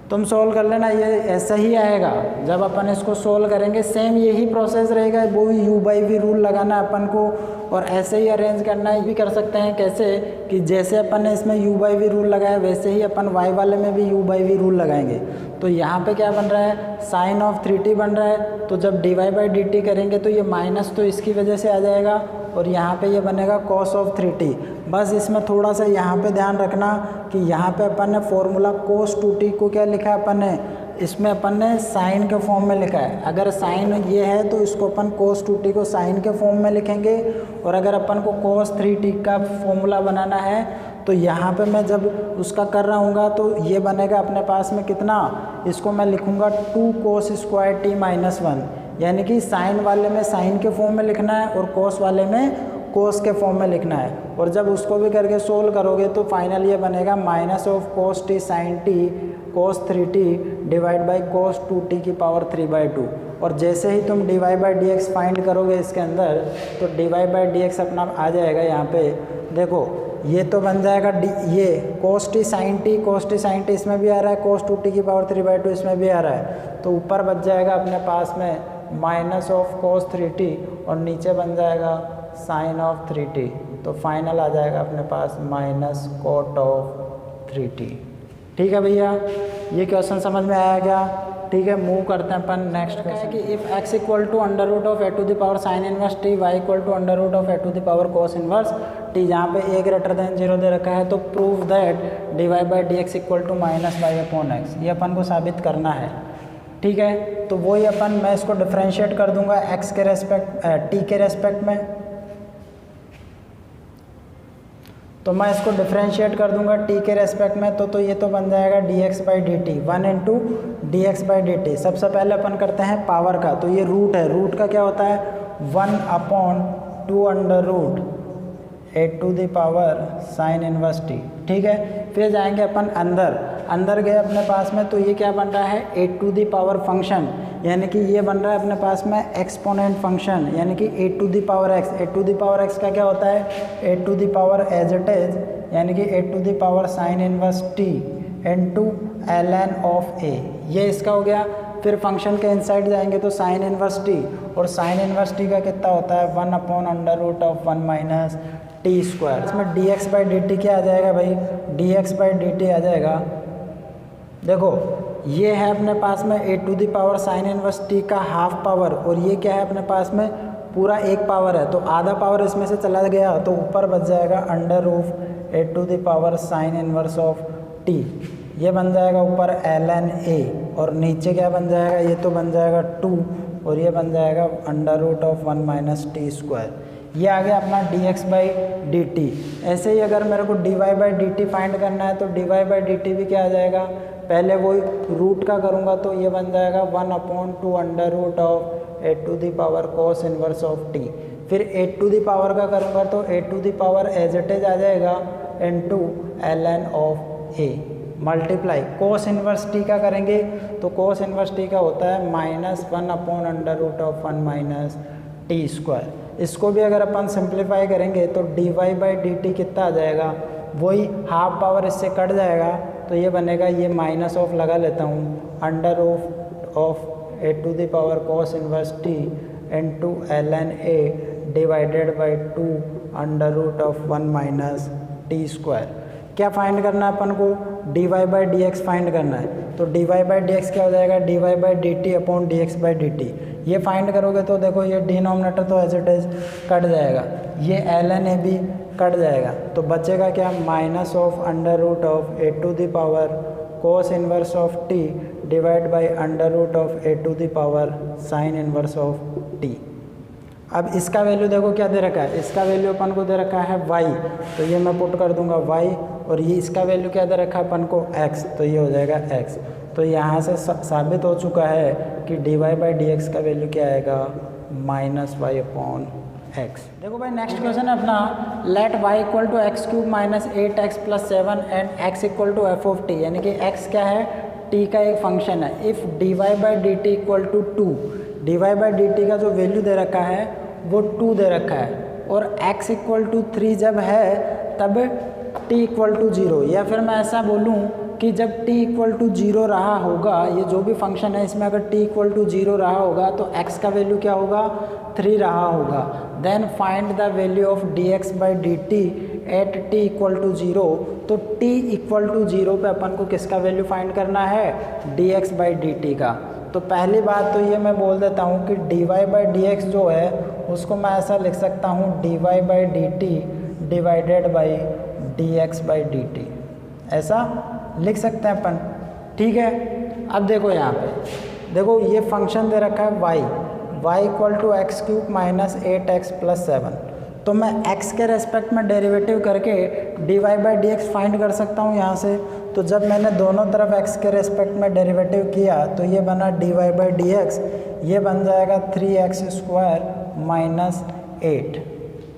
तुम सोल्व कर लेना, ये ऐसा ही आएगा। जब अपन इसको सोल्व करेंगे सेम यही प्रोसेस रहेगा, वो भी u/v रूल लगाना है अपन को और ऐसे ही अरेंज करना है। भी कर सकते हैं कैसे कि जैसे अपन ने इसमें u/v रूल लगाया वैसे ही अपन y वाले में भी u/v रूल लगाएंगे। तो यहाँ पे क्या बन रहा है साइन ऑफ 3t बन रहा है, तो जब dy/dt करेंगे तो ये माइनस तो इसकी वजह से आ जाएगा और यहाँ पे ये बनेगा cos ऑफ 3t। बस इसमें थोड़ा सा यहाँ पे ध्यान रखना कि यहाँ पे अपन ने फॉर्मूला cos 2t को क्या लिखा है अपन ने, इसमें अपन ने साइन के फॉर्म में लिखा है। अगर साइन ये है तो इसको अपन cos 2t को साइन के फॉर्म में लिखेंगे और अगर अपन को cos 3t का फॉर्मूला बनाना है तो यहाँ पे मैं जब उसका कर रहा हूँगा तो ये बनेगा अपने पास में कितना, इसको मैं लिखूँगा 2 cos स्क्वायर t माइनस 1, यानी कि साइन वाले में साइन के फॉर्म में लिखना है और cos वाले में cos के फॉर्म में लिखना है। और जब उसको भी करके सोल्व करोगे तो फाइनल ये बनेगा minus of cos t sine t cos 3t divide by cos 2t की पावर 3/2। और जैसे ही तुम dy by D x find करोगे इसके अंदर, तो dy बाई डी एक्स अपना आ जाएगा यहाँ पे। देखो ये तो बन जाएगा ये cos t sin t इसमें भी आ रहा है, cos 2t की पावर 3/2 इसमें भी आ रहा है, तो ऊपर बच जाएगा अपने पास में माइनस ऑफ cos 3t और नीचे बन जाएगा साइन ऑफ 3t। तो फाइनल आ जाएगा अपने पास माइनस कॉट ऑफ 3t। ठीक है भैया, ये क्वेश्चन समझ में आया क्या? ठीक है, मूव करते हैं अपन नेक्स्ट क्वेश्चन कि if x equal to under root of a to the power sine inverse t, y equal to under root of a to the power cos inverse t, जहाँ पे a ग्रेटर देन 0 दे रखा है, तो prove that d y by D x equal to minus y upon x, ये अपन को साबित करना है। ठीक है, तो वही अपन मैं इसको डिफ्रेंशिएट कर दूंगा x के रेस्पेक्ट t के रेस्पेक्ट में, तो मैं इसको डिफ्रेंशिएट कर दूंगा t के रेस्पेक्ट में, तो ये तो बन जाएगा dx by d T, 1 into D x by d T. सबसे पहले अपन करते हैं पावर का, तो ये रूट है, रूट का क्या होता है 1/2 under root a to the power sine inverse t. ठीक है, फिर जाएंगे अपन अंदर गए अपने पास में, तो ये क्या बन रहा है a to the power function, यानी कि ये बन रहा है अपने पास में एक्सपोनेंट फंक्शन, यानी कि a to the power x. A to the power x का क्या होता है a to the power as it is, यानी कि a to the power sine inverse t into ln of a, ये इसका हो गया। फिर फंक्शन के इनसाइड जाएंगे तो साइन इनवर्स टी, और साइन इनवर्स टी का कितना होता है 1/√1 माइनस टी स्क्वायर। इसमें dx बाई डी टी क्या आ जाएगा भाई, dx बाई डी टी आ जाएगा। देखो ये है अपने पास में a to the power sine inverse t का हाफ पावर, और ये क्या है अपने पास में पूरा एक पावर है, तो आधा पावर इसमें से चला गया, तो ऊपर बच जाएगा under root a to the power sine inverse of t, ये बन जाएगा ऊपर ln a, और नीचे क्या बन जाएगा, ये तो बन जाएगा 2, और ये बन जाएगा under root of 1 minus t square. ये आ गया अपना dx बाई डी टी। ऐसे ही अगर मेरे को dy by d T find करना है, तो dy बाई डी टी भी क्या आ जाएगा, पहले वही रूट का करूँगा, तो ये बन जाएगा 1/2 under root of a to the power cos inverse of t. फिर ए टू द पावर का करूँगा, तो a to the power as it is आ जाएगा into ln of a multiply cos inverse t का करेंगे, तो कोस इनवर्स टी का होता है -1/√1 माइनस टी स्क्वायर। इसको भी अगर अपन सिंप्लीफाई करेंगे तो dy बाई डी टी कितना आ जाएगा, वही हाफ पावर इससे कट जाएगा, तो ये बनेगा, ये माइनस ऑफ लगा लेता हूँ, under of a to the power cos inverse t into ln a divided by 2/√1 minus t square. क्या फाइंड करना है अपन को, dy by D x find करना है, तो dy बाई डी एक्स क्या हो जाएगा dy by d T upon dx by d T. ये फाइंड करोगे तो देखो ये डिनोमिनेटर तो एज इट इज कट जाएगा, ये ln ए भी कट जाएगा, तो बचेगा क्या minus of under root of a to the power cos inverse of t divide by under root of a to the power sine inverse of t. अब इसका वैल्यू देखो क्या दे रखा है, इसका वैल्यू अपन को दे रखा है y, तो ये मैं पुट कर दूंगा y, और ये इसका वैल्यू क्या दे रखा है अपन को x, तो ये हो जाएगा x। तो यहाँ से साबित हो चुका है कि dy बाई डी एक्स का वैल्यू क्या आएगा -y अपॉन x। देखो भाई नेक्स्ट क्वेश्चन है अपना, let y equal to x cube minus 8x plus 7 and x equal to f of t, यानी कि x क्या है t का एक फंक्शन है। If dy by d t equal to 2, dy by d t का जो वैल्यू दे रखा है वो 2 दे रखा है, और x इक्वल टू 3 जब है तब t इक्वल टू 0, या फिर मैं ऐसा बोलूँ कि जब t इक्वल टू 0 रहा होगा, ये जो भी फंक्शन है इसमें अगर t इक्वल टू 0 रहा होगा तो x का वैल्यू क्या होगा 3 रहा होगा। Then find the value of dx by d t at t equal to 0, तो t इक्वल टू 0 पे अपन को किसका वैल्यू फाइंड करना है dx बाई डी टी का। तो पहली बात तो ये मैं बोल देता हूँ कि dy बाई डी एक्स जो है उसको मैं ऐसा लिख सकता हूँ dy by d t divided by dx by d T, ऐसा लिख सकते हैं अपन। ठीक है, अब देखो यहाँ पे देखो ये फंक्शन दे रखा है y equal to x cube minus 8x plus 7, तो मैं x के रेस्पेक्ट में डेरिवेटिव करके dy by D x find कर सकता हूँ यहाँ से। तो जब मैंने दोनों तरफ x के रेस्पेक्ट में डेरिवेटिव किया तो ये बना dy बाई डी एक्स, ये बन जाएगा 3x स्क्वायर माइनस 8।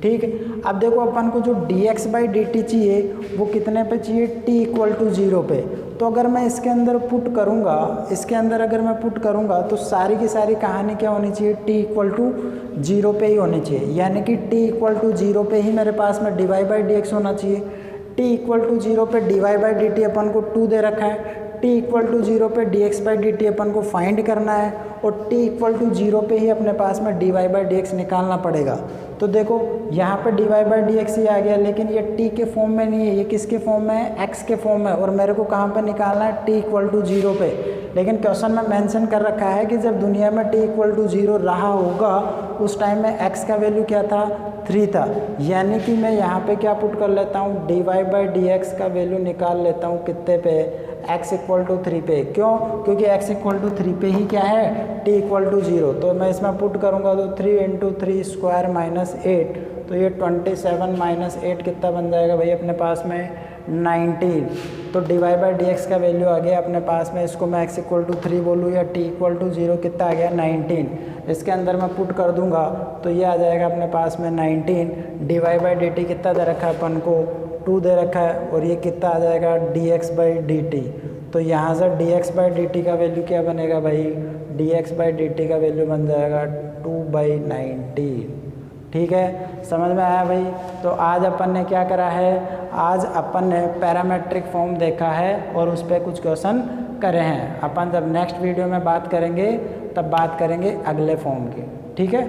ठीक है। अब देखो अपन को जो dx/dt चाहिए वो कितने पे चाहिए, t=0 पे। तो अगर मैं इसके अंदर पुट करूँगा, इसके अंदर अगर मैं पुट करूँगा तो सारी की सारी कहानी क्या होनी चाहिए, t=0 पे ही होनी चाहिए, यानी कि t=0 पे ही मेरे पास में dy/dx होना चाहिए। t=0 पे dy/dt अपन को 2 दे रखा है, t=0 पे dx/dt अपन को फाइंड करना है और t=0 पे ही अपने पास में dy/dx निकालना पड़ेगा। तो देखो यहाँ पे dy/dx ही आ गया, लेकिन ये t के फॉर्म में नहीं है, ये किसके फॉर्म में है, x के फॉर्म में, और मेरे को कहाँ पे निकालना है, t=0 पे। लेकिन क्वेश्चन में मेंशन कर रखा है कि जब दुनिया में t=0 रहा होगा उस टाइम में x का वैल्यू क्या था, 3 था, यानी कि मैं यहाँ पे क्या पुट कर लेता हूँ, dy/dx का वैल्यू निकाल लेता हूँ कितने पे, x=3 पे। क्यों, क्योंकि x=3 पे ही क्या है, t=0। तो मैं इसमें पुट करूँगा तो 3 × 3² - 8, तो ये 27 - 8 कितना बन जाएगा भाई अपने पास में, 19। तो dy/dx का वैल्यू आ गया अपने पास में, इसको मैं x=3 बोलूँ या t=0 कितना आ गया, 19। इसके अंदर मैं पुट कर दूंगा तो ये आ जाएगा अपने पास में 19। dy/dt कितना दे रखा है अपन को, 2 दे रखा है, और ये कितना आ जाएगा, dx/dt। तो यहाँ से dx/dt का वैल्यू क्या बनेगा भाई, dx/dt का वैल्यू बन जाएगा 2/19। ठीक है, समझ में आया भाई। तो आज अपन ने क्या करा है, आज अपन ने पैरामेट्रिक फॉर्म देखा है और उस पर कुछ क्वेश्चन करे हैं। अपन जब नेक्स्ट वीडियो में बात करेंगे तब बात करेंगे अगले फॉर्म की। ठीक है।